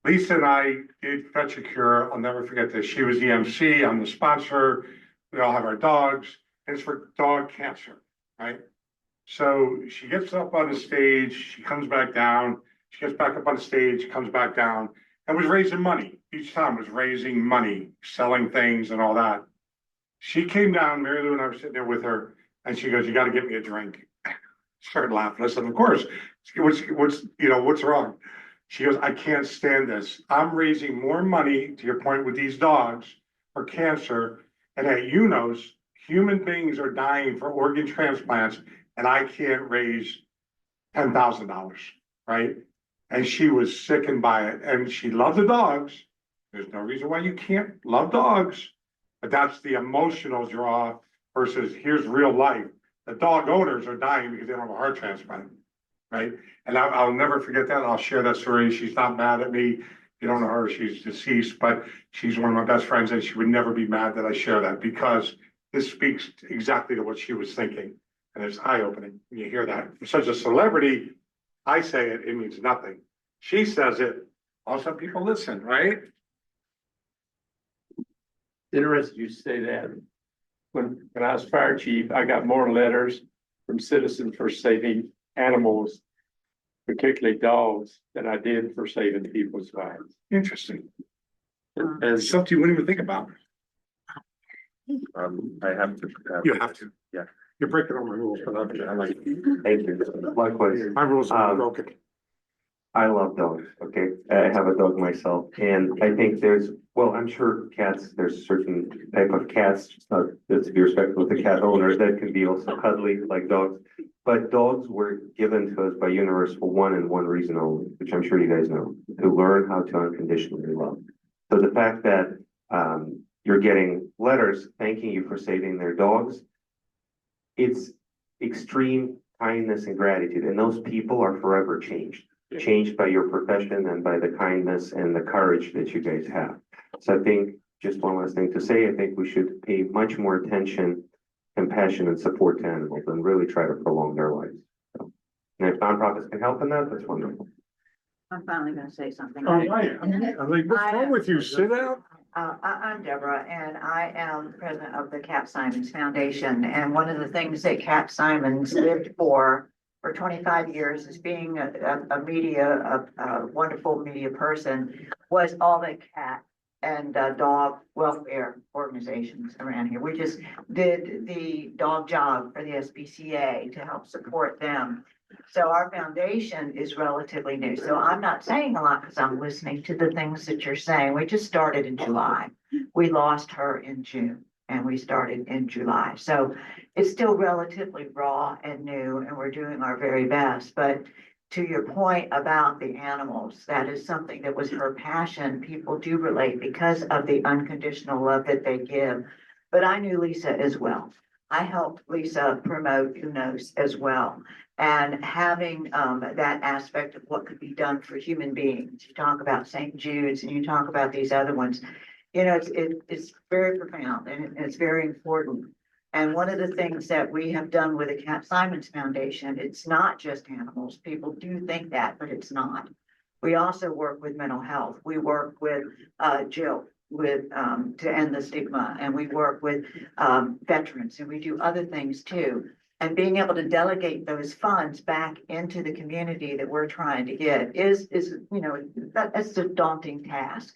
Lisa and I did Fetch a Cure. I'll never forget this. She was the MC, I'm the sponsor. We all have our dogs. And it's for dog cancer, right? So she gets up on the stage, she comes back down, she gets back up on the stage, comes back down, and was raising money. Each time was raising money, selling things and all that. She came down, Mary Lou and I were sitting there with her, and she goes, "You got to get me a drink." Started laughing. I said, "Of course. What's wrong?" She goes, "I can't stand this. I'm raising more money, to your point, with these dogs for cancer, and at UNOS, human beings are dying for organ transplants, and I can't raise $10,000, right?" And she was sickened by it, and she loved the dogs. There's no reason why you can't love dogs, but that's the emotional draw versus here's real life. The dog owners are dying because they don't have a heart transplant, right? And I'll never forget that. I'll share that story. She's not mad at me. You don't know her, she's deceased, but she's one of my best friends, and she would never be mad that I share that because this speaks exactly to what she was thinking. And it's eye-opening when you hear that. For such a celebrity, I say it, it means nothing. She says it, also people listen, right? Interesting you say that. When I was fire chief, I got more letters from citizens for saving animals, particularly dogs, than I did for saving people's lives. Interesting. And Something you wouldn't even think about. I have to. You have to. Yeah. You're breaking all my rules, but I like it. Thank you. Likewise. My rules are broken. I love dogs, okay? I have a dog myself, and I think I'm sure cats, there's certain type of cats, that's to be respectful of the cat owners, that can be also cuddly like dogs. But dogs were given to us by universe for one and one reason only, which I'm sure you guys know, to learn how to unconditionally love. So the fact that you're getting letters thanking you for saving their dogs, it's extreme kindness and gratitude, and those people are forever changed by your profession and by the kindness and the courage that you guys have. So I think, just one last thing to say, I think we should pay much more attention, compassion, and support to animals and really try to prolong their lives. So, and if nonprofits can help in that, that's wonderful. I'm finally gonna say something. Oh, right. I'm like, what's wrong with you? Sit down. I'm Deborah, and I am president of the Cap Simons Foundation. And one of the things that Cap Simons lived for 25 years as being a wonderful media person was all the cat and dog welfare organizations around here. We just did the dog jog for the SPCA to help support them. So our foundation is relatively new. So I'm not saying a lot because I'm listening to the things that you're saying. We just started in July. We lost her in June and we started in July. So it's still relatively raw and new, and we're doing our very best. But to your point about the animals, that is something that was her passion. People do relate because of the unconditional love that they give. But I knew Lisa as well. I helped Lisa promote UNOS as well. And having that aspect of what could be done for human beings. You talk about St. Jude's and you talk about these other ones. You know, it's very profound and it's very important. And one of the things that we have done with the Cap Simons Foundation, it's not just animals. People do think that, but it's not. We also work with mental health. We work with Jill to end the stigma, and we work with veterans, and we do other things too. And being able to delegate those funds back into the community that we're trying to get is that's a daunting task.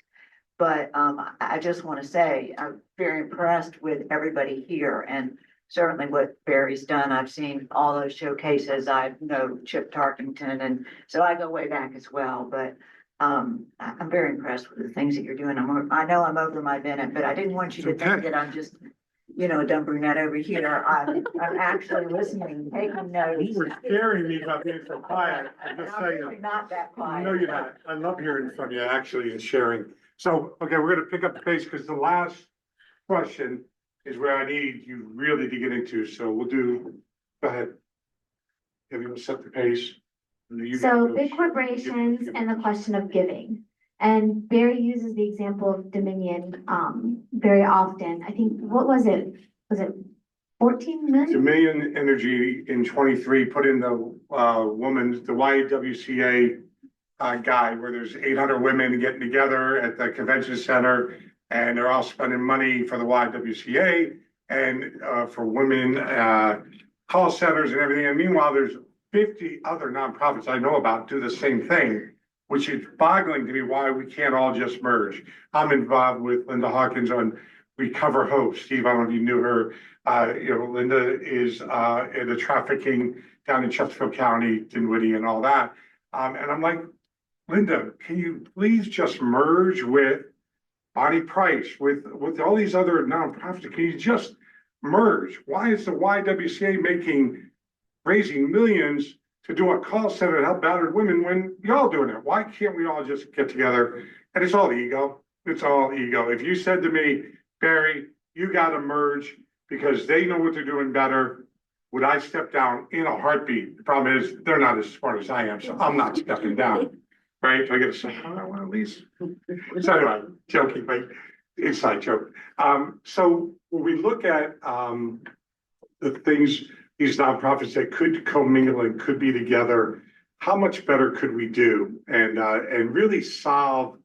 But I just want to say I'm very impressed with everybody here, and certainly what Barry's done. I've seen all those showcases. I know Chip Tarkington, and so I go way back as well. But I'm very impressed with the things that you're doing. I know I'm over my minute, but I didn't want you to think that I'm just a dumb brunette over here. I'm actually listening, taking notes. You were scaring me about being so quiet. I'm just I'm saying. really not that quiet. No, you're not. I love hearing from you actually and sharing. So, okay, we're gonna pick up the pace because the last question is where I need you really to get into. So go ahead. Have you set the pace? So big corporations and the question of giving. And Barry uses the example of Dominion very often. I think, what was it? Was it 14 It's a million? million energy in 23, put in the the YWCA guide where there's 800 women getting together at the convention center, and they're all spending money for the YWCA and for women call centers and everything. And meanwhile, there's 50 other nonprofits I know about do the same thing, which is boggling to me why we can't all just merge. I'm involved with Linda Hawkins on Recover Hope. Steve, I don't know if you knew her. Linda is in the trafficking down in Chesterfield County, Dinwiddie and all that. And I'm like, Linda, can you please just merge with Bonnie Price, with all these other nonprofits? Can you just merge? Why is the YWCA raising millions to do a call center to help battered women when y'all doing it? Why can't we all just get together? And it's all ego. It's all ego. If you said to me, Barry, you got to merge because they know what they're doing better, would I step down in a heartbeat? The problem is they're not as smart as I am, so I'm not stepping down. Right? Do I get a second on that one at least? So anyway, joking, but inside joke. So when we look at the things, these nonprofits that could commingle and could be together, how much better could we do and really solve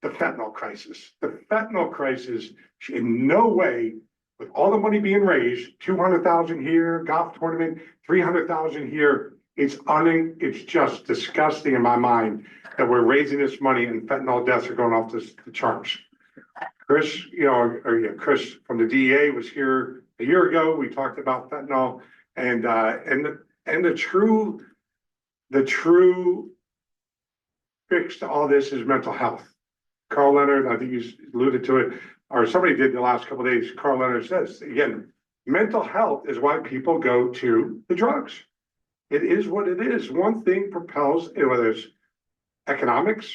the fentanyl crisis? The fentanyl crisis, in no way, with all the money being raised, 200,000 here, golf tournament, 300,000 here, it's just disgusting in my mind that we're raising this money and fentanyl deaths are going off the charts. Chris, Chris from the DEA was here a year ago. We talked about fentanyl and the true fix to all this is mental health. Carl Leonard, I think you alluded to it, or somebody did the last couple of days. Carl Leonard says again, mental health is why people go to the drugs. It is what it is. One thing propels, whether it's economics,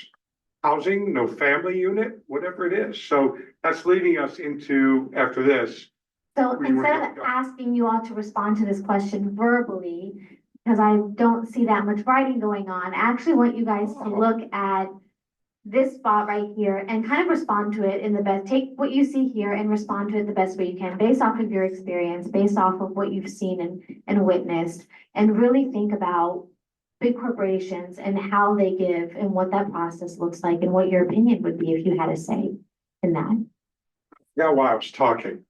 housing, no family unit, whatever it is. So that's leading us into, after this. So instead of asking you all to respond to this question verbally, because I don't see that much writing going on, I actually want you guys to look at this spot right here and kind of respond to it in the best, take what you see here and respond to it the best way you can, based off of your experience, based off of what you've seen and witnessed, and really think about big corporations and how they give and what that process looks like and what your opinion would be if you had a say in that. Yeah, why I was talking.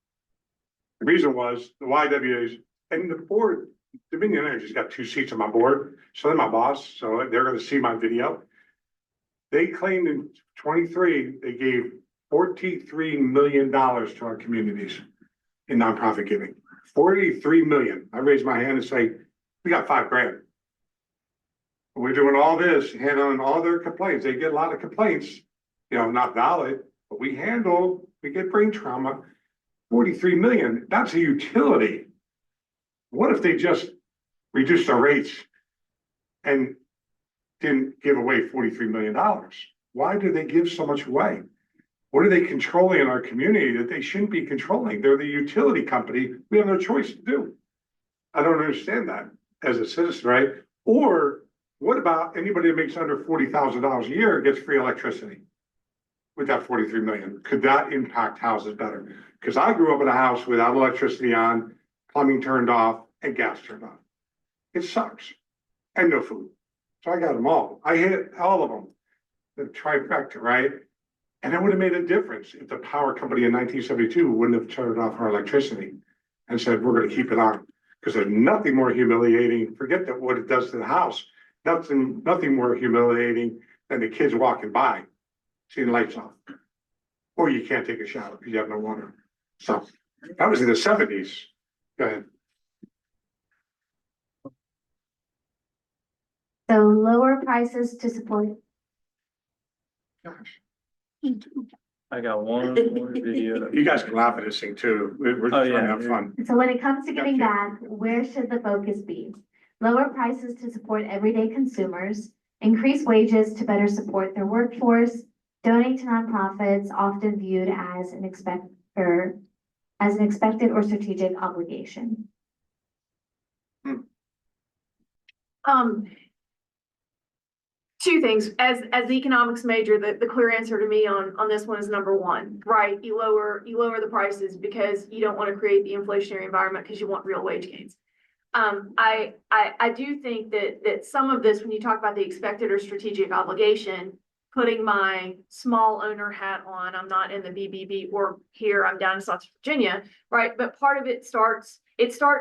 The reason was the YWA's and the board, Dominion Energy's got 2 seats on my board, so they're my boss, so they're gonna see my video. They claimed in 23, they gave $43 million to our communities in nonprofit giving. 43 million. I raise my hand and say, we got $5 grand. We're doing all this, handling all their complaints. They get a lot of complaints, not valid, but we get brain trauma. 43 million, that's a utility. What if they just reduced their rates and didn't give away $43 million? Why do they give so much away? What are they controlling in our community that they shouldn't be controlling? They're the utility company. We have no choice to do. I don't understand that as a citizen, right? Or what about anybody that makes under $40,000 a year gets free electricity with that 43 million? Could that impact houses better? Because I grew up in a house without electricity on, plumbing turned off, and gas turned off. It sucks. And no food. So I got them all. I hit all of them. The trifecta, right? And it would have made a difference if the power company in 1972 wouldn't have turned off our electricity and said, we're going to keep it on. Because there's nothing more humiliating. Forget that what it does to the house. Nothing more humiliating than the kids walking by, seeing lights off. Or you can't take a shower because you have no water. So that was in the 70s. Go ahead. So lower prices to support. Gosh. I got one more video. You guys can laugh at this thing too. We're Oh, trying yeah. to have fun. So when it comes to giving Gotcha. back, where should the focus be? Lower prices to support everyday consumers, increase wages to better support their workforce, donate to nonprofits often viewed as an expected or strategic obligation. two things. As the economics major, the clear answer to me on this one is number one, right? You lower the prices because you don't want to create the inflationary environment because you want real wage gains. I do think that some of this, when you talk about the expected or strategic obligation, putting my small owner hat on, I'm not in the BBB or here, I'm down in South Virginia, right? But part of it starts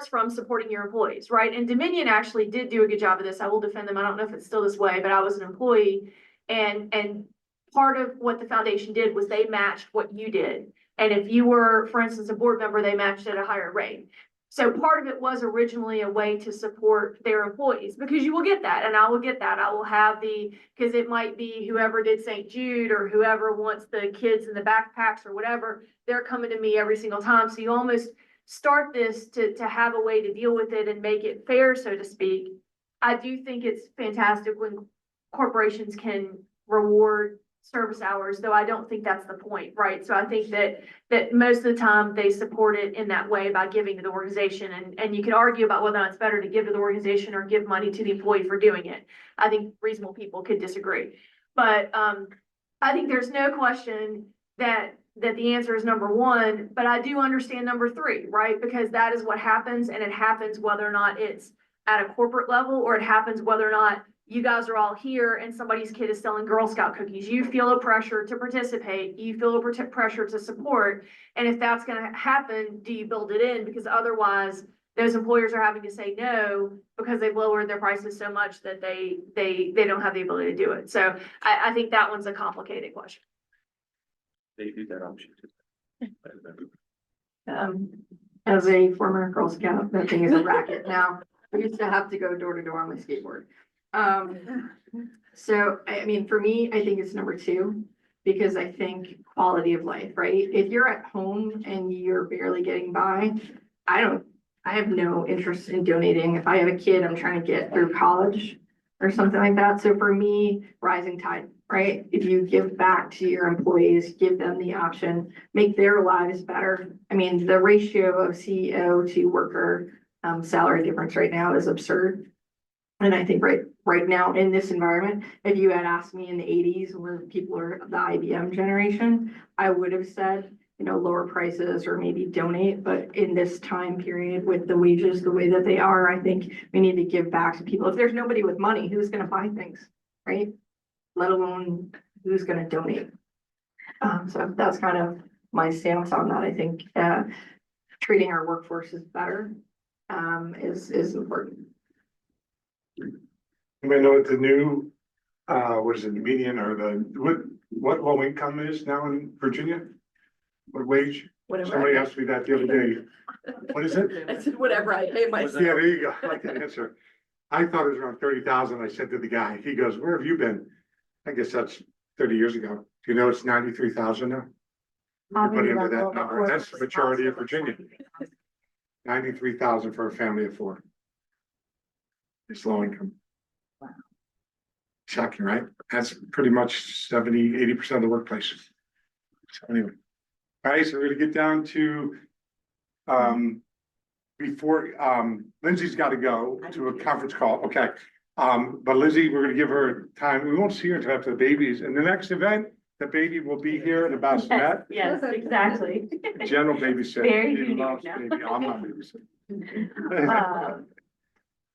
from supporting your employees, right? And Dominion actually did do a good job of this. I will defend them. I don't know if it's still this way, but I was an employee, and part of what the foundation did was they matched what you did. And if you were, for instance, a board member, they matched at a higher rate. So part of it was originally a way to support their employees, because you will get that, and I will get that. I will have because it might be whoever did St. Jude or whoever wants the kids in the backpacks or whatever, they're coming to me every single time. So you almost start this to have a way to deal with it and make it fair, so to speak. I do think it's fantastic when corporations can reward service hours, though I don't think that's the point, right? So I think that most of the time they support it in that way by giving to the organization, and you can argue about whether or not it's better to give to the organization or give money to the employee for doing it. I think reasonable people could disagree, but I think there's no question that the answer is number one, but I do understand number three, right? Because that is what happens, and it happens whether or not it's at a corporate level or it happens whether or not you guys are all here and somebody's kid is selling Girl Scout cookies. You feel a pressure to participate. You feel a pressure to support. And if that's going to happen, do you build it in? Because otherwise, those employers are having to say no because they've lowered their prices so much that they don't have the ability to do it. So I think that one's a complicated question. They do that option too. As a former Girl Scout, that thing is a racket now. I used to have to go door to door on my skateboard. So, I mean, for me, I think it's number two, because I think quality of life, right? If you're at home and you're barely getting by, I have no interest in donating. If I have a kid, I'm trying to get through college or something like that. So for me, rising tide, right? If you give back to your employees, give them the option, make their lives better. I mean, the ratio of CEO to worker salary difference right now is absurd. And I think right now in this environment, if you had asked me in the 80s where people are the IBM generation, I would have said, lower prices or maybe donate. But in this time period with the wages the way that they are, I think we need to give back to people. If there's nobody with money, who's going to buy things, right? Let alone who's going to donate. So that's kind of my stance on that. I think treating our workforce is better is important. You may know what the new, what is it, median or what low income is now in Virginia? What wage? Whatever. Somebody asked me that the other day. What is it? I said, whatever I pay myself. Yeah, there you go. I like that answer. I thought it was around 30,000. I said to the guy, he goes, "Where have you been?" I guess that's 30 years ago. Do you know it's 93,000 now? Put into that number. That's the majority of Virginia. 93,000 for a family of four. It's low income. Wow. Shocking, right? That's pretty much 70–80% of the workplace. So anyway. All right, so we're gonna get down to before Lindsay's got to go to a conference call. Okay. But Lindsay, we're gonna give her time. We won't see her until after the babies. And the next event, the baby will be here in the bassinet. Yes, exactly. General babysit. Very He unique loves now. baby. I'm not babysitting.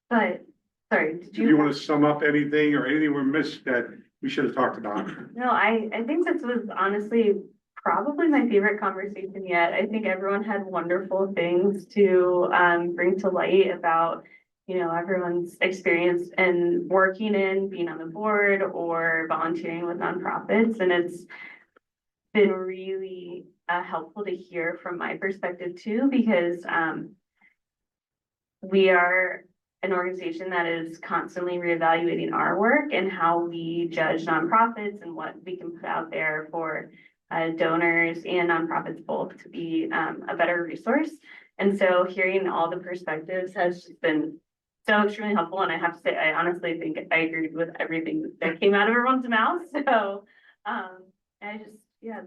But, sorry, did Do you want to sum up anything or anything we missed that we should have talked about? No, I think this was honestly probably my favorite conversation yet. I think everyone had wonderful things to bring to light about, everyone's experience in working in being on the board or volunteering with nonprofits. And it's been really helpful to hear from my perspective too, because we are an organization that is constantly reevaluating our work and how we judge nonprofits and what we can put out there for donors and nonprofits both to be a better resource. And so hearing all the perspectives has just been so extremely helpful. And I have to say, I honestly think I agreed with everything that came out of everyone's mouth. So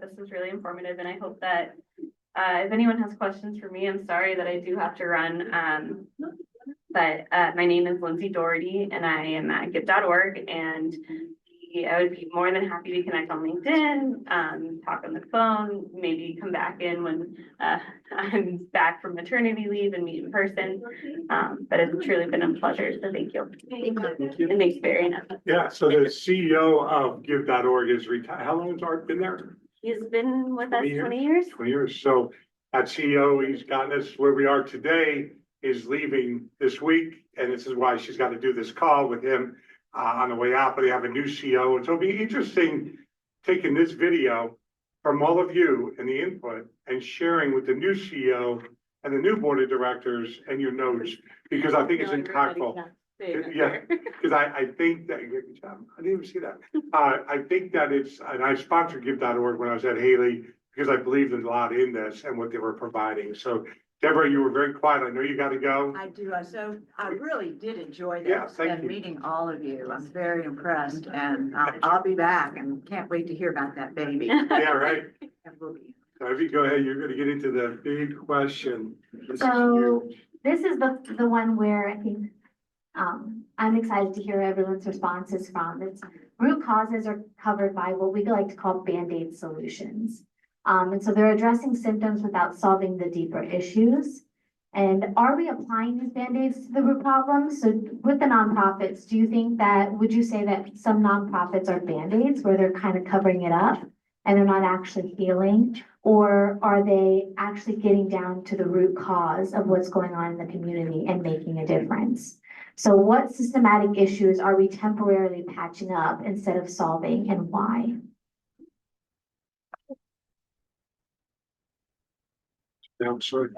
this was really informative. And I hope that if anyone has questions for me, I'm sorry that I do have to run. But my name is Lindsey Doherty, and I am at give.org, and I would be more than happy to connect on LinkedIn, talk on the phone, maybe come back in when I'm back from maternity leave and meet in person. But it's truly been a pleasure, so thank you. And thanks, Barry. Yeah, so the CEO of give.org is retired. How long has Art been there? He's been with us 20 years? 20 years. 20 years. So that CEO, he's gotten us where we are today, is leaving this week. And this is why she's got to do this call with him on the way out, but they have a new CEO. And so it'll be interesting taking this video from all of you and the input and sharing with the new CEO and the new board of directors and your notes, because I think it's impactful. Yeah, because I think that, good job. I didn't even see that. I think that it's, and I sponsored give.org when I was at Haley, because I believed a lot in this and what they were providing. So Deborah, you were very quiet. I know you got to go. I do. So I really did enjoy Yeah, this thank and you. meeting all of you. I'm very impressed, and I'll be back and can't wait to hear about that baby. Yeah, right. And we'll be- So if you go ahead, you're going to get into the big question. So this is the one where I think I'm excited to hear everyone's responses from. It's root causes are covered by what we like to call Band-Aid solutions. And so they're addressing symptoms without solving the deeper issues. And are we applying these Band-Aids to the root problems? So with the nonprofits, would you say that some nonprofits are Band-Aids where they're kind of covering it up and they're not actually healing? Or are they actually getting down to the root cause of what's going on in the community and making a difference? So what systematic issues are we temporarily patching up instead of solving, and why? I'm sorry.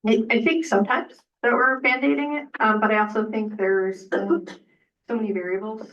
I think sometimes that we're band-aiding it, but I also think there's so many variables.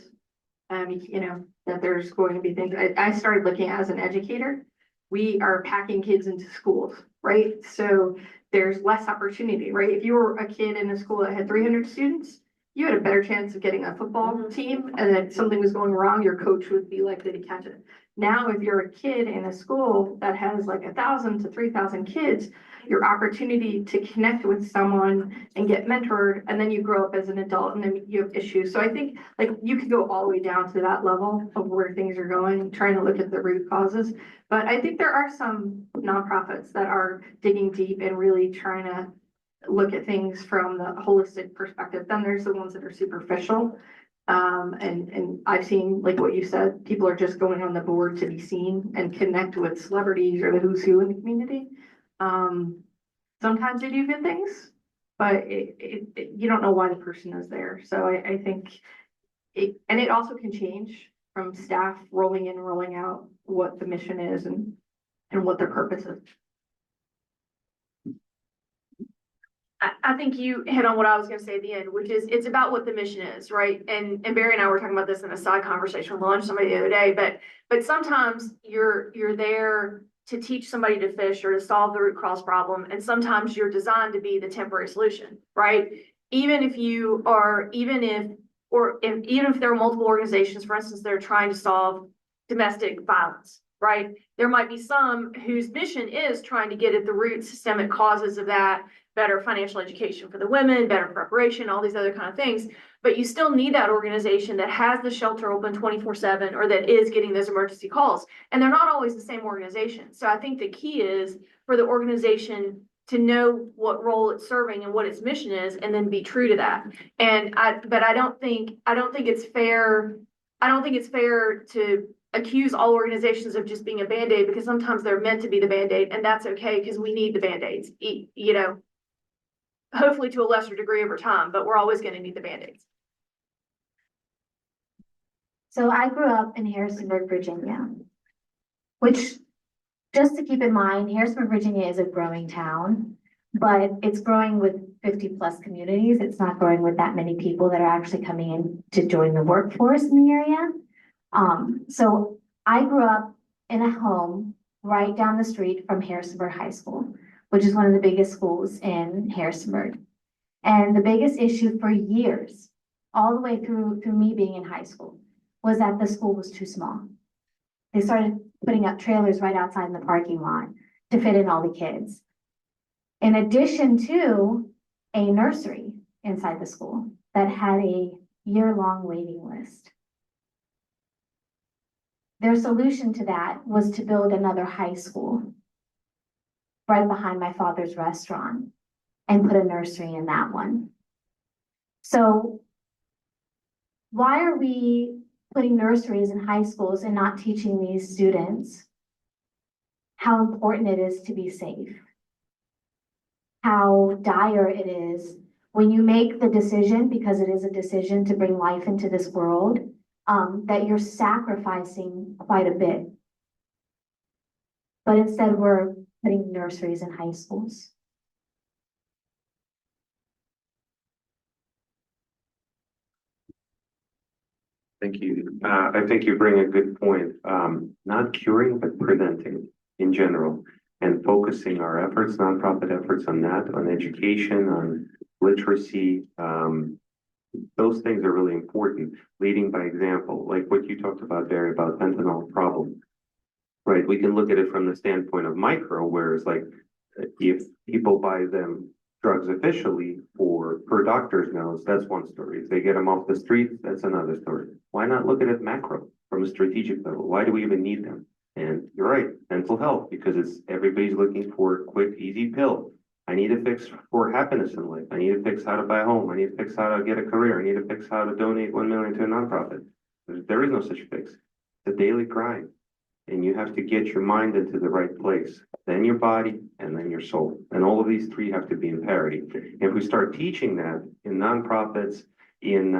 That there's going to be things, I started looking as an educator. We are packing kids into schools, right? So there's less opportunity, right? If you were a kid in a school that had 300 students, you had a better chance of getting a football team, and then if something was going wrong, your coach would be likely to catch it. Now, if you're a kid in a school that has like 1,000 to 3,000 kids, your opportunity to connect with someone and get mentored, and then you grow up as an adult and then you have issues. So I think like you could go all the way down to that level of where things are going, trying to look at the root causes. But I think there are some nonprofits that are digging deep and really trying to look at things from the holistic perspective. Then there's the ones that are superficial. And I've seen, like what you said, people are just going on the board to be seen and connect with celebrities or the who's who in the community. Sometimes they do good things, but you don't know why the person is there. So I think it also can change from staff rolling in, rolling out what the mission is and what their purpose is. I think you hit on what I was gonna say at the end, which is it's about what the mission is, right? And Barry and I were talking about this in a side conversation with lunch somebody the other day, but sometimes you're there to teach somebody to fish or to solve the root cause problem, and sometimes you're designed to be the temporary solution, right? Even if there are multiple organizations, for instance, that are trying to solve domestic violence, right? There might be some whose mission is trying to get at the root systemic causes of that, better financial education for the women, better preparation, all these other kind of things. But you still need that organization that has the shelter open 24/7 or that is getting those emergency calls. And they're not always the same organization. So I think the key is for the organization to know what role it's serving and what its mission is, and then be true to that. But I don't think it's fair. I don't think it's fair to accuse all organizations of just being a Band-Aid, because sometimes they're meant to be the Band-Aid, and that's okay because we need the Band-Aids, hopefully to a lesser degree over time, but we're always going to need the Band-Aids. So I grew up in Harrisonburg, Virginia, which, just to keep in mind, Harrisonburg, Virginia is a growing town, but it's growing with 50+ communities. It's not growing with that many people that are actually coming in to join the workforce in the area. So I grew up in a home right down the street from Harrisonburg High School, which is one of the biggest schools in Harrisonburg. And the biggest issue for years, all the way through me being in high school, was that the school was too small. They started putting up trailers right outside in the parking lot to fit in all the kids. In addition to a nursery inside the school that had a year-long waiting list. their solution to that was to build another high school right behind my father's restaurant and put a nursery in that one. So why are we putting nurseries in high schools and not teaching these students how important it is to be safe? How dire it is when you make the decision, because it is a decision to bring life into this world, that you're sacrificing quite a bit. But instead we're putting nurseries in high schools. Thank you. I think you bring a good point. Not curing, but preventing in general, and focusing our efforts, nonprofit efforts on that, on education, on literacy. Those things are really important. Leading by example, like what you talked about, Barry, about fentanyl problem. Right, we can look at it from the standpoint of micro, where it's like, if people buy them drugs officially for per doctor's notes, that's one story. If they get them off the street, that's another story. Why not look at it macro from a strategic level? Why do we even need them? And you're right, mental health, because it's everybody's looking for a quick, easy pill. I need a fix for happiness in life. I need a fix how to buy a home. I need a fix how to get a career. I need a fix how to donate 1 million to a nonprofit. There is no such fix. It's a daily grind. And you have to get your mind into the right place, then your body, and then your soul. And all of these three have to be in parity. If we start teaching that in nonprofits, in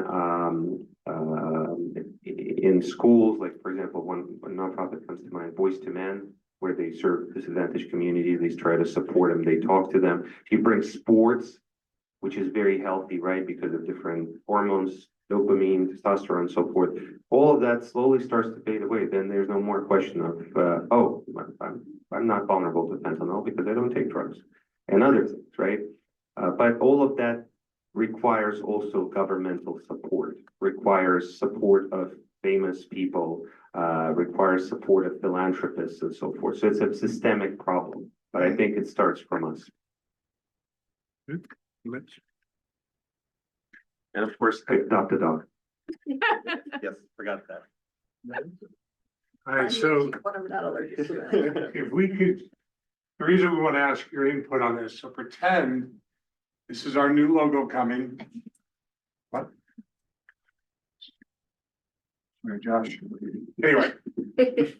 schools, like for example, one nonprofit comes to mind, Voice to Men, where they serve disadvantaged communities, they try to support them, they talk to them. If you bring sports, which is very healthy, right, because of different hormones, dopamine, testosterone, and so forth. All of that slowly starts to fade away. Then there's no more question of, oh, I'm not vulnerable to fentanyl because I don't take drugs and other things, right? But all of that requires also governmental support, requires support of famous people, requires support of philanthropists and so forth. So it's a systemic problem, but I think it starts from us. And of course, adopt a dog. Yes, forgot that. All right, so if we could, the reason we want to ask your input on this, so pretend this is our new logo coming. What? Sorry, Josh. Anyway,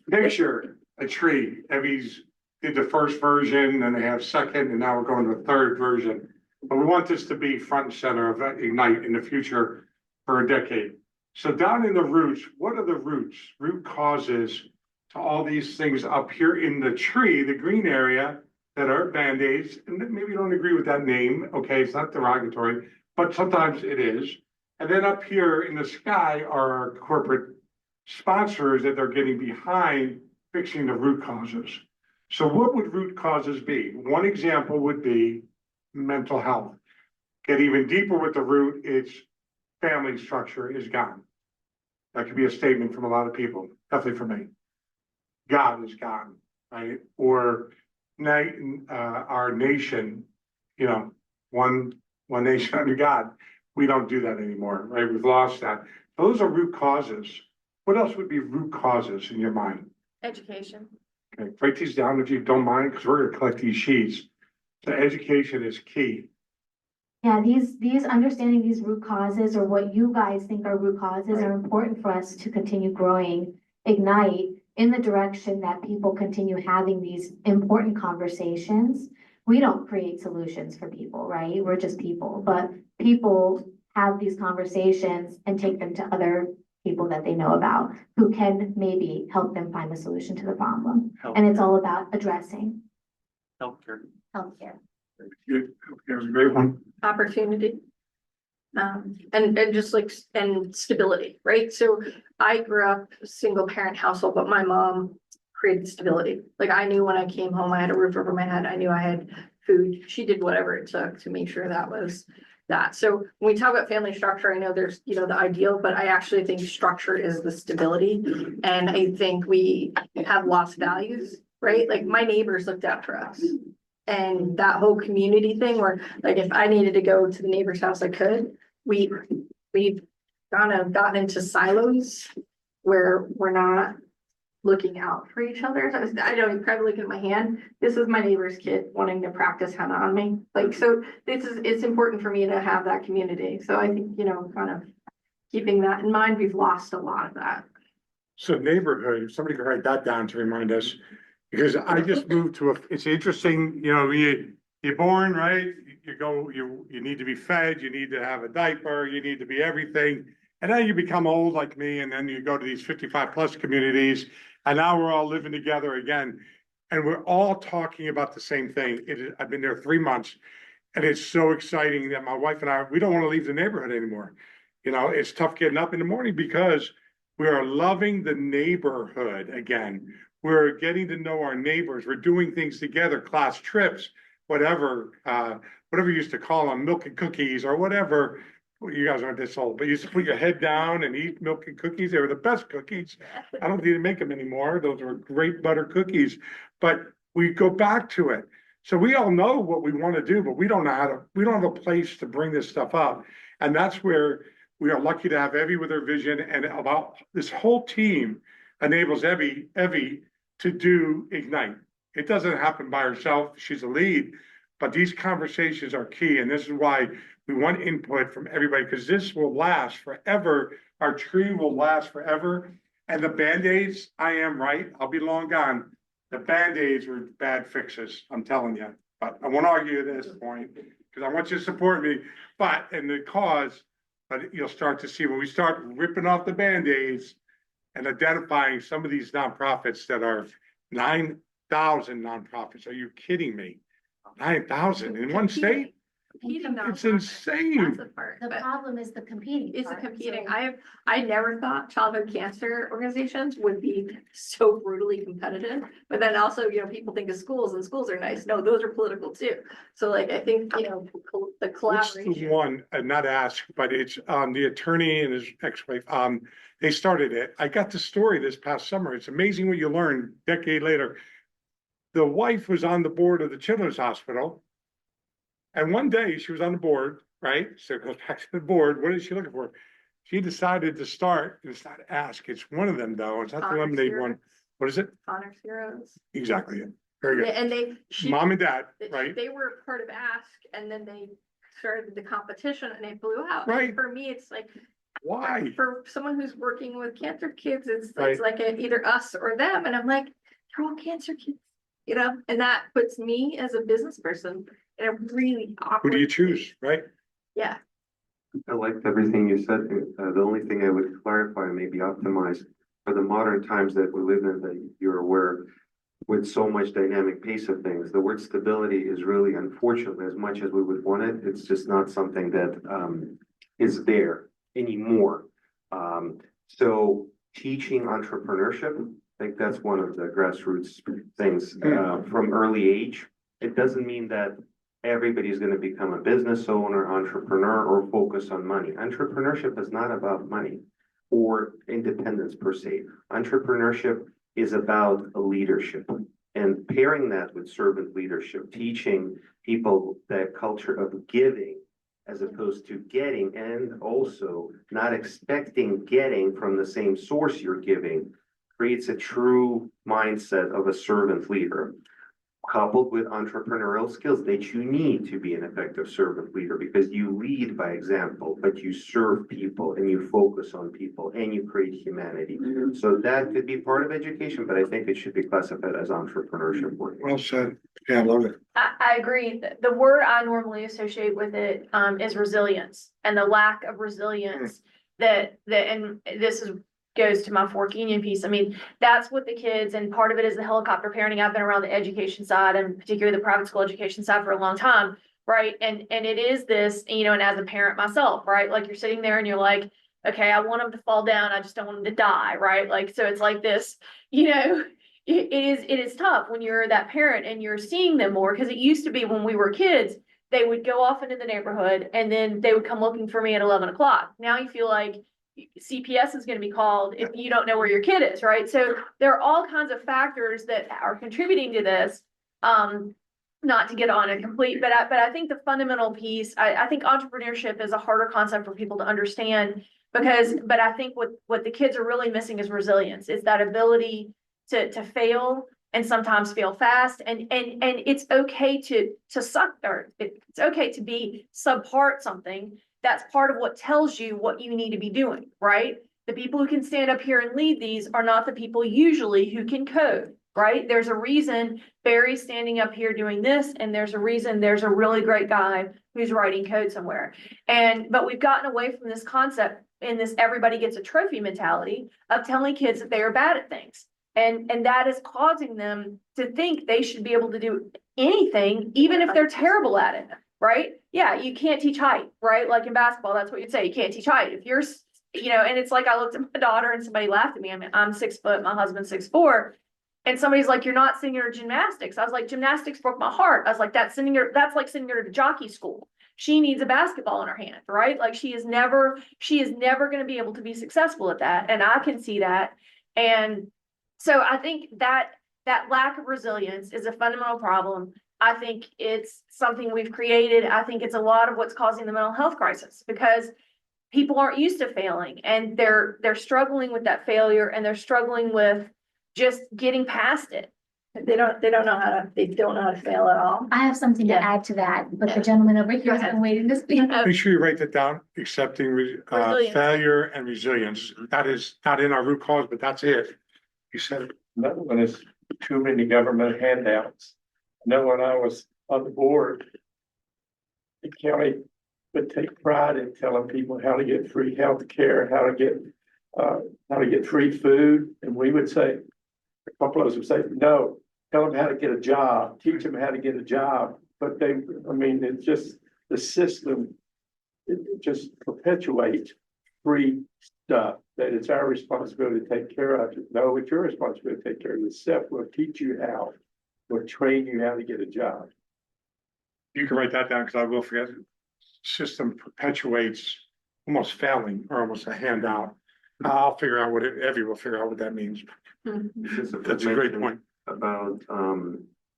picture a tree. Evie's did the first version, and they have second, and now we're going to a third version. But we want this to be front and center of Ignite in the future for a decade. So down in the roots, what are the roots, root causes to all these things up here in the tree, the green area that are Band-Aids? And maybe you don't agree with that name, okay, it's not derogatory, but sometimes it is. And then up here in the sky are our corporate sponsors that they're getting behind fixing the root causes. So what would root causes be? One example would be mental health. Get even deeper with the root, it's family structure is gone. That could be a statement from a lot of people, definitely for me. God is gone, right? Or our nation, you know, one nation under God. We don't do that anymore, right? We've lost that. Those are root causes. What else would be root causes in your mind? Education. Okay, write these down if you don't mind, because we're gonna collect these sheets. So education is key. Yeah, these understanding these root causes, or what you guys think are root causes, are important for us to continue growing Ignite in the direction that people continue having these important conversations. We don't create solutions for people, right? We're just people, but people have these conversations and take them to other people that they know about who can maybe help them find a solution to the problem. And it's all about addressing Healthcare. healthcare. Good. That was a great one. Opportunity. And just like, and stability, right? So I grew up a single parent household, but my mom created stability. Like I knew when I came home, I had a roof over my head. I knew I had food. She did whatever it took to make sure that was that. So when we talk about family structure, I know there's, you know, the ideal, but I actually think structure is the stability. And I think we have lost values, right? Like my neighbors looked out for us. And that whole community thing where like if I needed to go to the neighbor's house, I could. We've kind of gotten into silos where we're not looking out for each other. So I don't even probably look at my hand. This is my neighbor's kid wanting to practice henna on me. Like, so it's important for me to have that community. So I think, kind of keeping that in mind, we've lost a lot of that. So neighborhood, if somebody could write that down to remind us, because I just moved to it's interesting, you're born, right? You need to be fed, you need to have a diaper, you need to be everything. And then you become old like me, and then you go to these 55+ communities, and now we're all living together again. And we're all talking about the same thing. I've been there 3 months, and it's so exciting that my wife and we don't want to leave the neighborhood anymore. It's tough getting up in the morning because we are loving the neighborhood again. We're getting to know our neighbors. We're doing things together, class trips, whatever you used to call them, milk and cookies or whatever. Well, you guys aren't this old, but you used to put your head down and eat milk and cookies. They were the best cookies. I don't need to make them anymore. Those were great butter cookies, but we go back to it. So we all know what we want to do, but we don't have a place to bring this stuff up. And that's where we are lucky to have Evie with her vision, and about this whole team enables Evie to do Ignite. It doesn't happen by herself. She's a lead, but these conversations are key. And this is why we want input from everybody, because this will last forever. Our tree will last forever. And the Band-Aids, I am right. I'll be long gone. The Band-Aids were bad fixes. I'm telling you, but I won't argue at this point because I want you to support me. But you'll start to see when we start ripping off the Band-Aids and identifying some of these nonprofits that are 9,000 nonprofits. Are you kidding me? 9,000 in one state? It's insane. That's the part. The But problem is the competing. it's the part, competing. so- I never thought childhood cancer organizations would be so brutally competitive. But then also, people think of schools and schools are nice. No, those are political too. So like, I think, the What's collaboration. the one, not ask, but it's the attorney and his ex-wife, they started it. I got the story this past summer. It's amazing what you learn a decade later. The wife was on the board of the Children's Hospital. And one day she was on the board, right? So it goes back to the board. What is she looking for? She decided to start, it's not ask, it's one of them though. It's not the Honor lemonade one. Heroes. What is it? Honor Heroes. Exactly. Very good. And Mom and dad, right? They were part of Ask, and then they started the competition and they blew out. Right. And for me, it's like, Why? for someone who's working with cancer kids, it's Right. like either us or them. And I'm like, they're all cancer kids, and that puts me as a business person in a really awkward. Who do you choose, right? Yeah. I liked everything you said. The only thing I would clarify and maybe optimize for the modern times that we live in, that you're aware, with so much dynamic pace of things, the word stability is really, unfortunately, as much as we would want it, it's just not something that is there anymore. So teaching entrepreneurship, I think that's one of the grassroots things from early age. It doesn't mean that everybody's going to become a business owner, entrepreneur, or focus on money. Entrepreneurship is not about money or independence per se. Entrepreneurship is about a leadership, and pairing that with servant leadership, teaching people that culture of giving as opposed to getting, and also not expecting getting from the same source you're giving, creates a true mindset of a servant leader, coupled with entrepreneurial skills that you need to be an effective servant leader, because you lead by example, but you serve people and you focus on people and you create humanity. So that could be part of education, but I think it should be classified as entrepreneurship work. Well said. Yeah, I love it. I agree. The word I normally associate with it is resilience, and the lack of resilience and this goes to my Fork Union piece. I mean, that's what the kids, and part of it is the helicopter parenting. I've been around the education side, and particularly the private school education side, for a long time, right? And it is this, and as a parent myself, right? Like, you're sitting there and you're like, okay, I want them to fall down, I just don't want them to die, right? Like, so it's like this, it is tough when you're that parent and you're seeing them more, because it used to be when we were kids, they would go off into the neighborhood and then they would come looking for me at 11 o'clock. Now you feel like CPS is going to be called if you don't know where your kid is, right? So there are all kinds of factors that are contributing to this. Not to get on a complete, but I think the fundamental piece, I think entrepreneurship is a harder concept for people to understand, but I think what the kids are really missing is resilience. It's that ability to fail and sometimes fail fast. And it's okay to suck, or it's okay to be subpart something. That's part of what tells you what you need to be doing, right? The people who can stand up here and lead these are not the people usually who can code, right? There's a reason Barry's standing up here doing this, and there's a reason there's a really great guy who's writing code somewhere. But we've gotten away from this concept in this everybody gets a trophy mentality of telling kids that they are bad at things. And that is causing them to think they should be able to do anything, even if they're terrible at it, right? Yeah, you can't teach height, right? Like in basketball, that's what you'd say. You can't teach height. If you're, and it's like I looked at my daughter and somebody laughed at me. I mean, I'm 6 foot, my husband's 6'4". And somebody's like, you're not sending her to gymnastics. I was like, gymnastics broke my heart. I was like, that's like sending her to jockey school. She needs a basketball in her hand, right? Like she is never going to be able to be successful at that. And I can see that. And so I think that lack of resilience is a fundamental problem. I think it's something we've created. I think it's a lot of what's causing the mental health crisis, because people aren't used to failing, and they're struggling with that failure, and they're struggling with just getting past it. They don't know how to fail at all. I have something to add to that, but the gentleman over here has been waiting to speak. Make sure you write that down, accepting Resilience. failure and resilience. That is not in our root cause, but that's it. You said it. Another one is too many government handouts. I know when I was on the board, the county would take pride in telling people how to get free health care, how to get free food. And we would say, a couple of us would say, no, tell them how to get a job, teach them how to get a job. But it's just the system, it just perpetuates free stuff, that it's our responsibility to take care of it. No, it's your responsibility to take care of yourself. We'll teach you how, we'll train you how to get a job. You can write that down, because I will forget. System perpetuates almost failing, or almost a handout. I'll figure out Evie will figure out what that means. That's a great point. About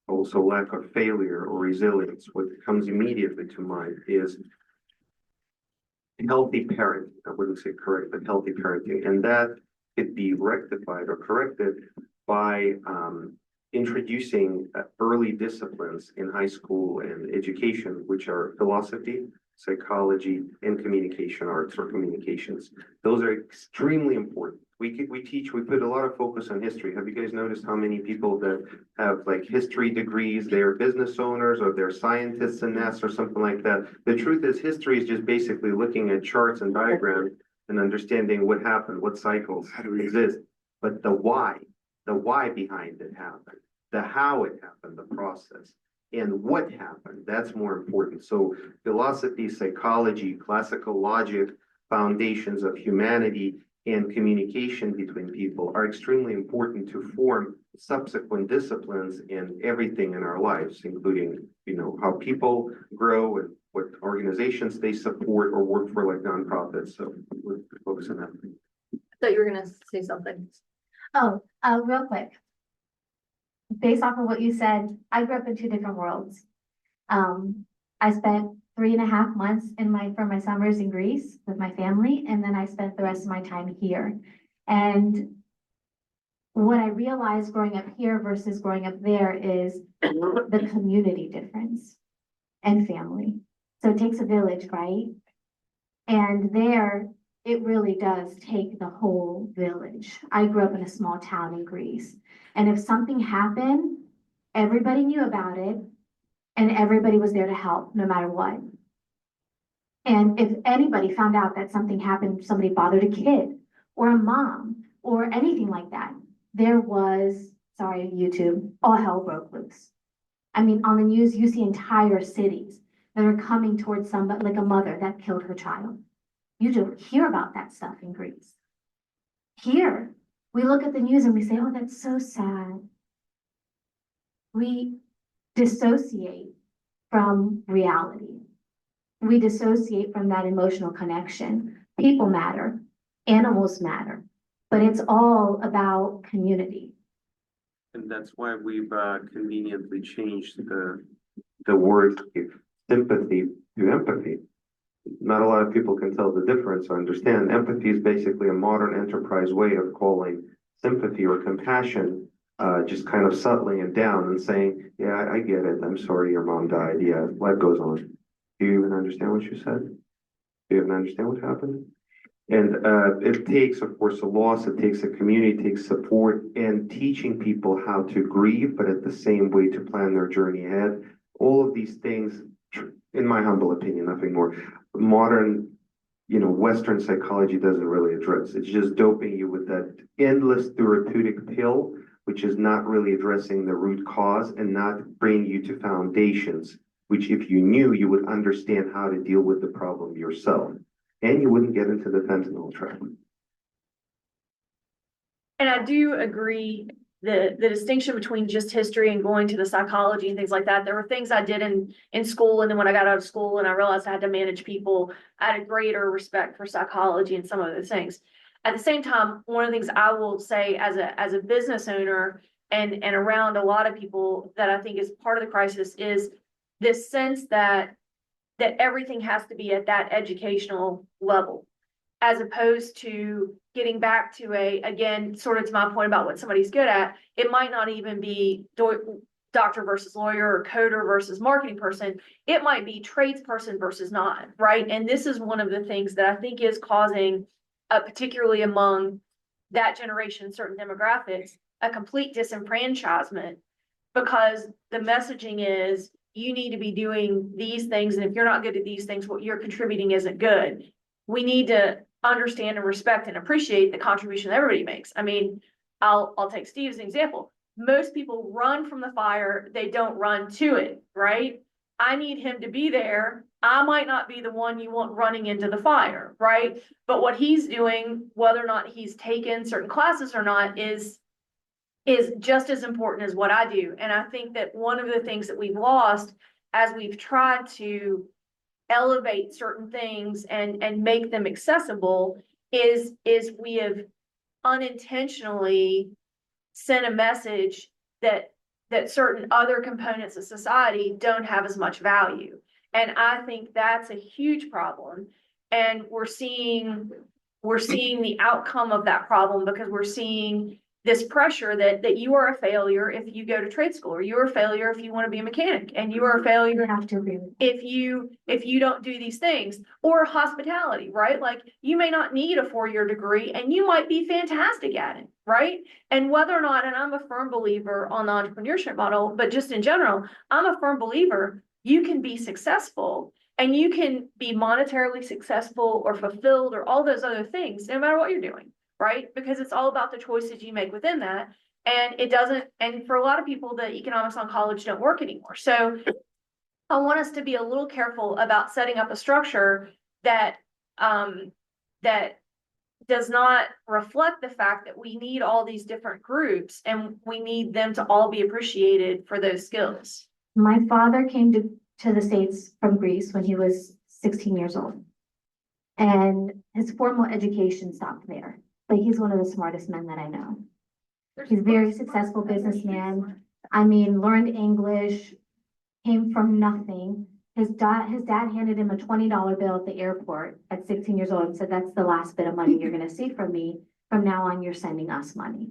also lack of failure or resilience. What comes immediately to mind is healthy parenting. I wouldn't say correct, but healthy parenting. And that could be rectified or corrected by introducing early disciplines in high school and education, which are philosophy, psychology, and communication arts or communications. Those are extremely important. We put a lot of focus on history. Have you guys noticed how many people that have like history degrees, they're business owners or they're scientists in NASA or something like that? The truth is, history is just basically looking at charts and diagrams and understanding what happened, what cycles exist. But the why behind it happened, the how it happened, the process, and what happened, that's more important. So philosophy, psychology, classical logic, foundations of humanity, and communication between people are extremely important to form subsequent disciplines in everything in our lives, including, how people grow and what organizations they support or work for, like nonprofits. So we're focusing on that. I thought you were gonna say something. Oh, real quick. Based off of what you said, I grew up in 2 different worlds. I spent 3.5 months for my summers in Greece with my family, and then I spent the rest of my time here. And what I realized growing up here versus growing up there is the community difference and family. So it takes a village, right? And there, it really does take the whole village. I grew up in a small town in Greece, and if something happened, everybody knew about it, and everybody was there to help, no matter what. And if anybody found out that something happened, somebody bothered a kid or a mom or anything like that, there was, sorry, YouTube, all hell broke loose. I mean, on the news, you see entire cities that are coming towards somebody, like a mother that killed her child. You don't hear about that stuff in Greece. Here, we look at the news and we say, oh, that's so sad. We dissociate from reality. We dissociate from that emotional connection. People matter, animals matter, but it's all about community. And that's why we've conveniently changed the word sympathy to empathy. Not a lot of people can tell the difference or understand. Empathy is basically a modern enterprise way of calling sympathy or compassion just kind of settling it down and saying, yeah, I get it. I'm sorry your mom died. Yeah, life goes on. Do you even understand what you said? Do you even understand what happened? And it takes, of course, a loss, it takes a community, it takes support and teaching people how to grieve, but at the same way to plan their journey ahead. All of these things, in my humble opinion, nothing more. Modern, Western psychology doesn't really address. It's just doping you with that endless therapeutic pill, which is not really addressing the root cause and not bringing you to foundations, which if you knew, you would understand how to deal with the problem yourself. And you wouldn't get into the fentanyl trap. And I do agree the distinction between just history and going to the psychology and things like that. There were things I did in school, and then when I got out of school and I realized I had to manage people, I had a greater respect for psychology and some of those things. At the same time, one of the things I will say as a business owner and around a lot of people that I think is part of the crisis is this sense that everything has to be at that educational level, as opposed to getting back to again, sort of to my point about what somebody's good at, it might not even be doctor versus lawyer or coder versus marketing person. It might be tradesperson versus not, right? And this is one of the things that I think is causing, particularly among that generation, certain demographics, a complete disenfranchisement, because the messaging is, you need to be doing these things, and if you're not good at these things, what you're contributing isn't good. We need to understand and respect and appreciate the contribution that everybody makes. I mean, I'll take Steve as an example. Most people run from the fire, they don't run to it, right? I need him to be there. I might not be the one you want running into the fire, right? But what he's doing, whether or not he's taken certain classes or not, is just as important as what I do. And I think that one of the things that we've lost as we've tried to elevate certain things and make them accessible is we have unintentionally sent a message that certain other components of society don't have as much value. And I think that's a huge problem. And we're seeing the outcome of that problem, because we're seeing this pressure that you are a failure if you go to trade school, or you're a failure if you want to be a mechanic, and you are a failure if you don't do these things, or hospitality, right? Like, you may not need a 4-year degree and you might be fantastic at it, right? And whether or not, and I'm a firm believer on the entrepreneurship model, but just in general, I'm a firm believer you can be successful and you can be monetarily successful or fulfilled or all those other things, no matter what you're doing. Right? Because it's all about the choices you make within that. And it doesn't, and for a lot of people, the economics on college don't work anymore. So I want us to be a little careful about setting up a structure that that does not reflect the fact that we need all these different groups and we need them to all be appreciated for those skills. My father came to the States from Greece when he was 16 years old. And his formal education stopped there. But he's one of the smartest men that I know. He's a very successful businessman. I mean, learned English, came from nothing. His dad handed him a $20 bill at the airport at 16 years old and said, "That's the last bit of money you're going to see from me. From now on, you're sending us money."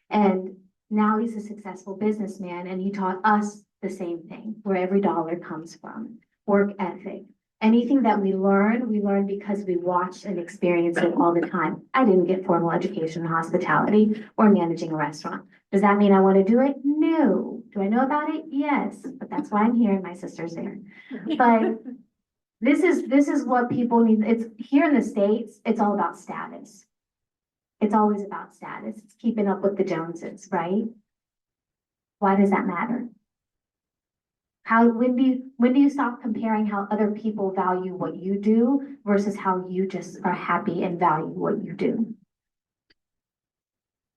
And now he's a successful businessman, and he taught us the same thing, where every dollar comes from. Work ethic. Anything that we learn because we watch and experience it all the time. I didn't get formal education in hospitality or managing a restaurant. Does that mean I want to do it? No. Do I know about it? Yes. But that's why I'm here and my sister's there. But this is what people need. It's here in the States, it's all about status. It's always about status. It's keeping up with the Joneses, right? Why does that matter? When do you stop comparing how other people value what you do versus how you just are happy and value what you do?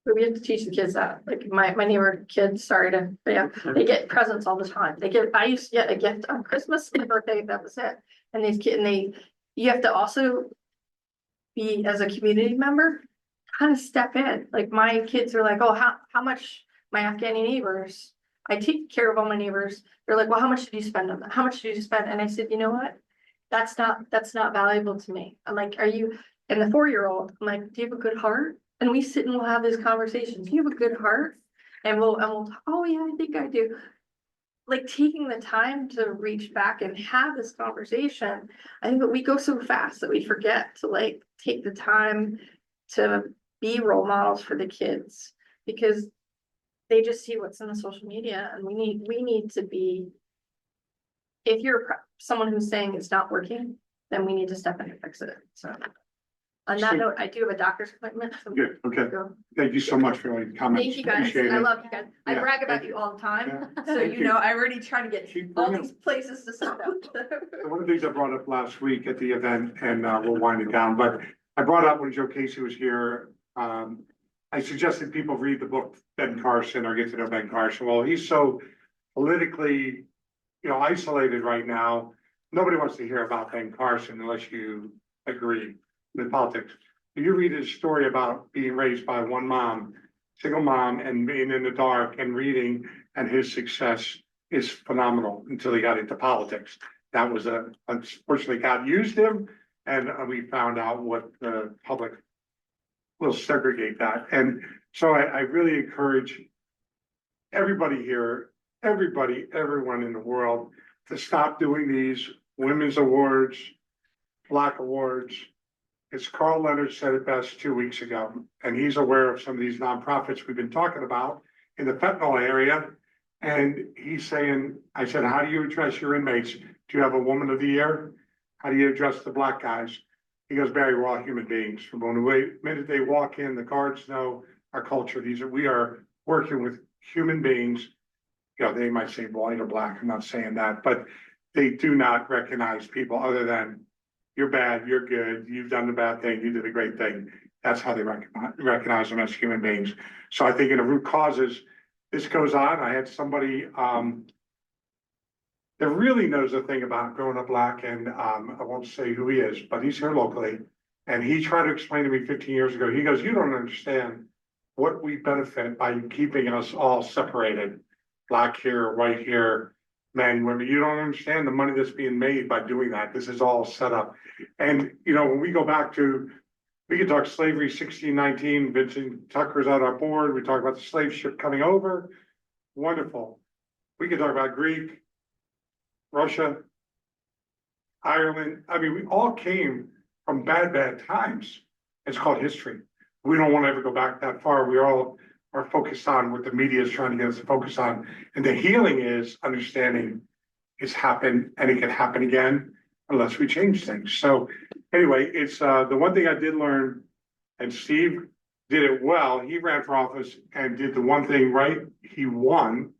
But we have to teach the kids that. Like my neighbor kids, they get presents all the time. I used to get a gift on Christmas and birthday, that was it. And these kids, you have to also be, as a community member, kind of step in. Like my kids are like, "Oh, how much?" My Afghani neighbors, I take care of all my neighbors. They're like, "Well, how much did you spend on that? How much did you spend?" And I said, "You know what? That's not valuable to me." I'm like, "Are you?" And the 4-year-old, I'm like, "Do you have a good heart?" And we sit and we'll have these conversations. "Do you have a good heart?" And we'll, oh yeah, I think I do. Like taking the time to reach back and have this conversation, I think that we go so fast that we forget to like take the time to be role models for the kids. Because they just see what's in the social media, and we need to be. If you're someone who's saying it's not working, then we need to step in and fix it, so. On that note, I do have a doctor's appointment. So Good, okay. go. Thank you so much for your comments. Thank you guys, Appreciate I it. love you guys, I Yeah, brag about thank you all the time, Yeah, so thank you you. know, I already try to get Keep all bringing these places to step out. One of the things I brought up last week at the event, and we'll wind it down, but I brought up when Joe Casey was here, I suggested people read the book Ben Carson or get to know Ben Carson. Well, he's so politically, isolated right now. Nobody wants to hear about Ben Carson unless you agree with politics. You read his story about being raised by one mom, single mom, and being in the dark and reading, and his success is phenomenal until he got into politics. That was unfortunately God used him, and we found out what the public will segregate that. And so I really encourage everybody here, everyone in the world to stop doing these women's awards, Black awards. As Carl Leonard said it best 2 weeks ago, and he's aware of some of these nonprofits we've been talking about in the fentanyl area. And he's saying, I said, how do you address your inmates? Do you have a woman of the year? How do you address the Black guys? He goes, Barry, we're all human beings. From the minute they walk in, the guards know our culture. We are working with human beings. They might say white or Black, I'm not saying that, but they do not recognize people other than you're bad, you're good, you've done the bad thing, you did a great thing. That's how they recognize them as human beings. So I think in the root causes, this goes on. I had somebody that really knows a thing about growing up Black, and I won't say who he is, but he's here locally. And he tried to explain to me 15 years ago, he goes, you don't understand what we benefit by keeping us all separated. Black here, white here, men, women, you don't understand the money that's being made by doing that. This is all set up. And, when we go back to, we could talk slavery, 1619, Vincent Tucker's on our board. We talk about the slave ship coming over. Wonderful. We could talk about Greek, Russia, Ireland. I mean, we all came from bad times. It's called history. We don't want to ever go back that far. We all are focused on what the media is trying to get us to focus on. And the healing is understanding it's happened and it can happen again unless we change things. So anyway, it's the one thing I did learn, and Steve did it well. He ran for office and did the one thing right. He won.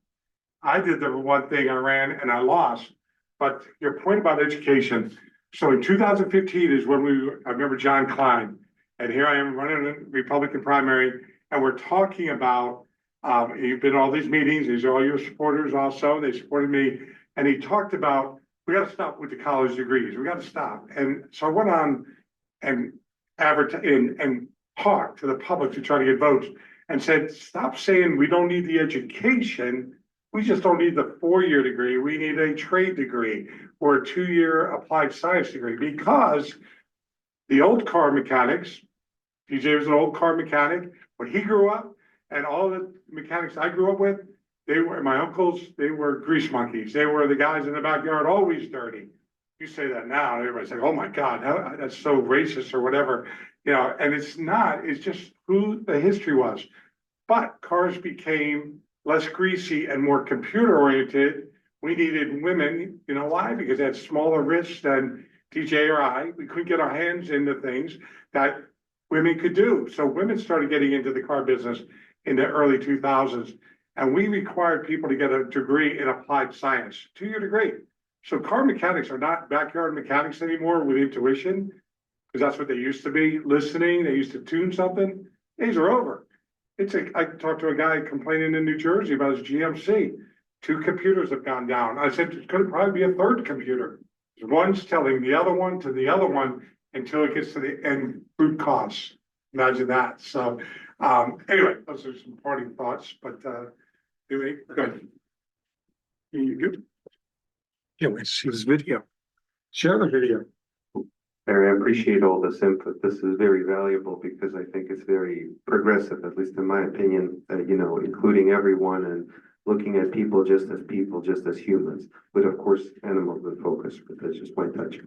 I did the one thing I ran and I lost. But your point about education. So in 2015 is when I remember John Klein, and here I am running a Republican primary, and we're talking about, you've been to all these meetings, these are all your supporters also, they supported me, and he talked about, we got to stop with the college degrees, we got to stop. And so I went on and and talked to the public to try to get votes, and said, stop saying we don't need the education, we just don't need the 4-year degree, we need a trade degree or a 2-year applied science degree, because the old car mechanics, DJ was an old car mechanic. When he grew up, and all the mechanics I grew up with, my uncles, they were grease monkeys. They were the guys in the backyard, always dirty. You say that now, everybody's like, oh my God, that's so racist or whatever. And it's not, it's just who the history was. But cars became less greasy and more computer oriented. We needed women, why? Because they had smaller wrists than DJ or I. We couldn't get our hands into things that women could do. So women started getting into the car business in the early 2000s. And we required people to get a degree in applied science, 2-year degree. So car mechanics are not backyard mechanics anymore with intuition, because that's what they used to be, listening. They used to tune something. Days are over. I talked to a guy complaining in New Jersey about his GMC. 2 computers have gone down. I said, it could probably be a 3rd computer. One's telling the other one to the other one until it gets to the end root cause. Imagine that. So anyway, those are some parting thoughts, but anyway, good. You good? Can't wait to see this video. Share the video. Barry, I appreciate all this input. This is very valuable because I think it's very progressive, at least in my opinion, including everyone and looking at people, just as humans, with of course animals in focus, but that's just my touch.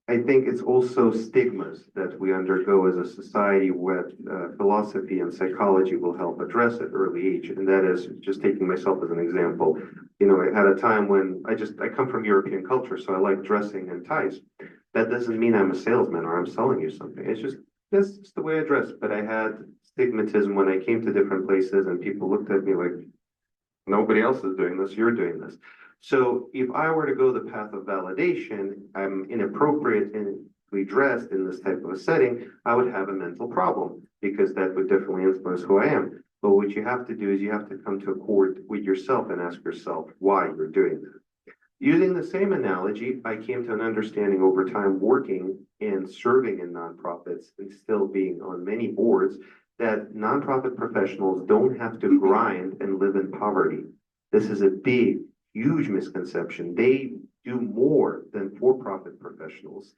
I think it's also stigmas that we undergo as a society with philosophy and psychology will help address at early age. And that is just taking myself as an example. I had a time when I come from European culture, so I like dressing in ties. That doesn't mean I'm a salesman or I'm selling you something. That's just the way I dress. But I had stigmatism when I came to different places and people looked at me like, nobody else is doing this, you're doing this. So if I were to go the path of validation, I'm inappropriately dressed in this type of a setting, I would have a mental problem because that would definitely influence who I am. But what you have to do is you have to come to accord with yourself and ask yourself why you're doing that. Using the same analogy, I came to an understanding over time working and serving in nonprofits and still being on many boards that nonprofit professionals don't have to grind and live in poverty. This is a big, huge misconception. They do more than for-profit professionals,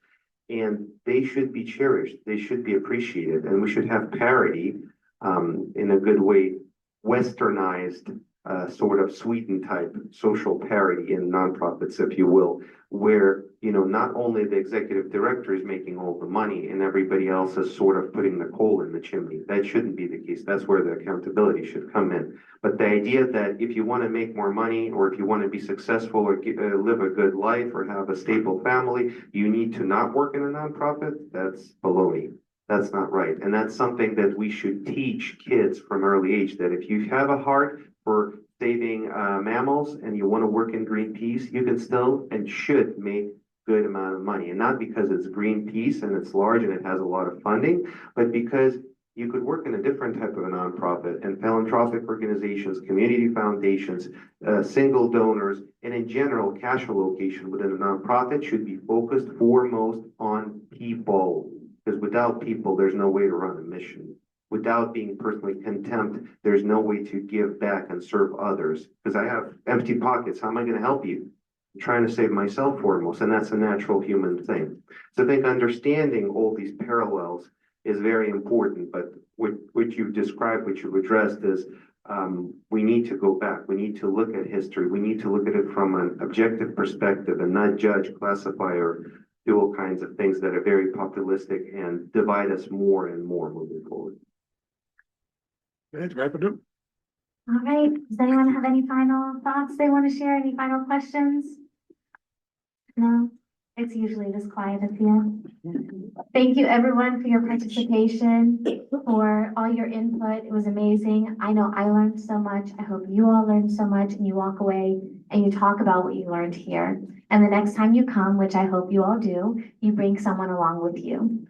and they should be cherished. They should be appreciated, and we should have parity in a good way, westernized, sort of Sweden type social parity in nonprofits, if you will, where, not only the executive director is making all the money and everybody else is sort of putting the coal in the chimney. That shouldn't be the case. That's where the accountability should come in. But the idea that if you want to make more money or if you want to be successful or live a good life or have a stable family, you need to not work in a nonprofit, that's baloney. That's not right. And that's something that we should teach kids from early age, that if you have a heart for saving mammals and you want to work in Greenpeace, you can still and should make good amount of money. And not because it's Greenpeace and it's large and it has a lot of funding, but because you could work in a different type of a nonprofit and philanthropic organizations, community foundations, single donors, and in general, cash allocation within a nonprofit should be focused foremost on people. Because without people, there's no way to run a mission. Without being personally contempt, there's no way to give back and serve others. Because I have empty pockets. How am I going to help you? I'm trying to save myself foremost, and that's a natural human thing. So I think understanding all these parallels is very important. But what you've described, what you've addressed is we need to go back. We need to look at history. We need to look at it from an objective perspective and not judge, classify, or do all kinds of things that are very populistic and divide us more and more moving forward. Let's wrap it up. All right, does anyone have any final thoughts they want to share? Any final questions? No, it's usually this quiet at the end. Thank you everyone for your participation, for all your input. It was amazing. I know I learned so much. I hope you all learned so much and you walk away and you talk about what you learned here. And the next time you come, which I hope you all do, you bring someone along with you.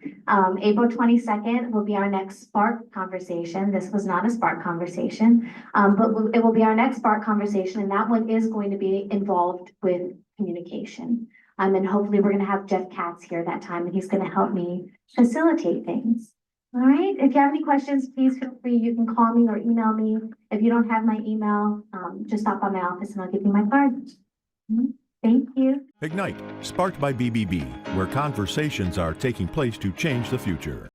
April 22nd will be our next Spark conversation. This was not a Spark conversation, but it will be our next Spark conversation, and that one is going to be involved with communication. And hopefully we're going to have Jeff Katz here that time, and he's going to help me facilitate things. All right, if you have any questions, please feel free. You can call me or email me. If you don't have my email, just stop by my office and I'll give you my card. Thank you. Ignite, sparked by BBB, where conversations are taking place to change the future.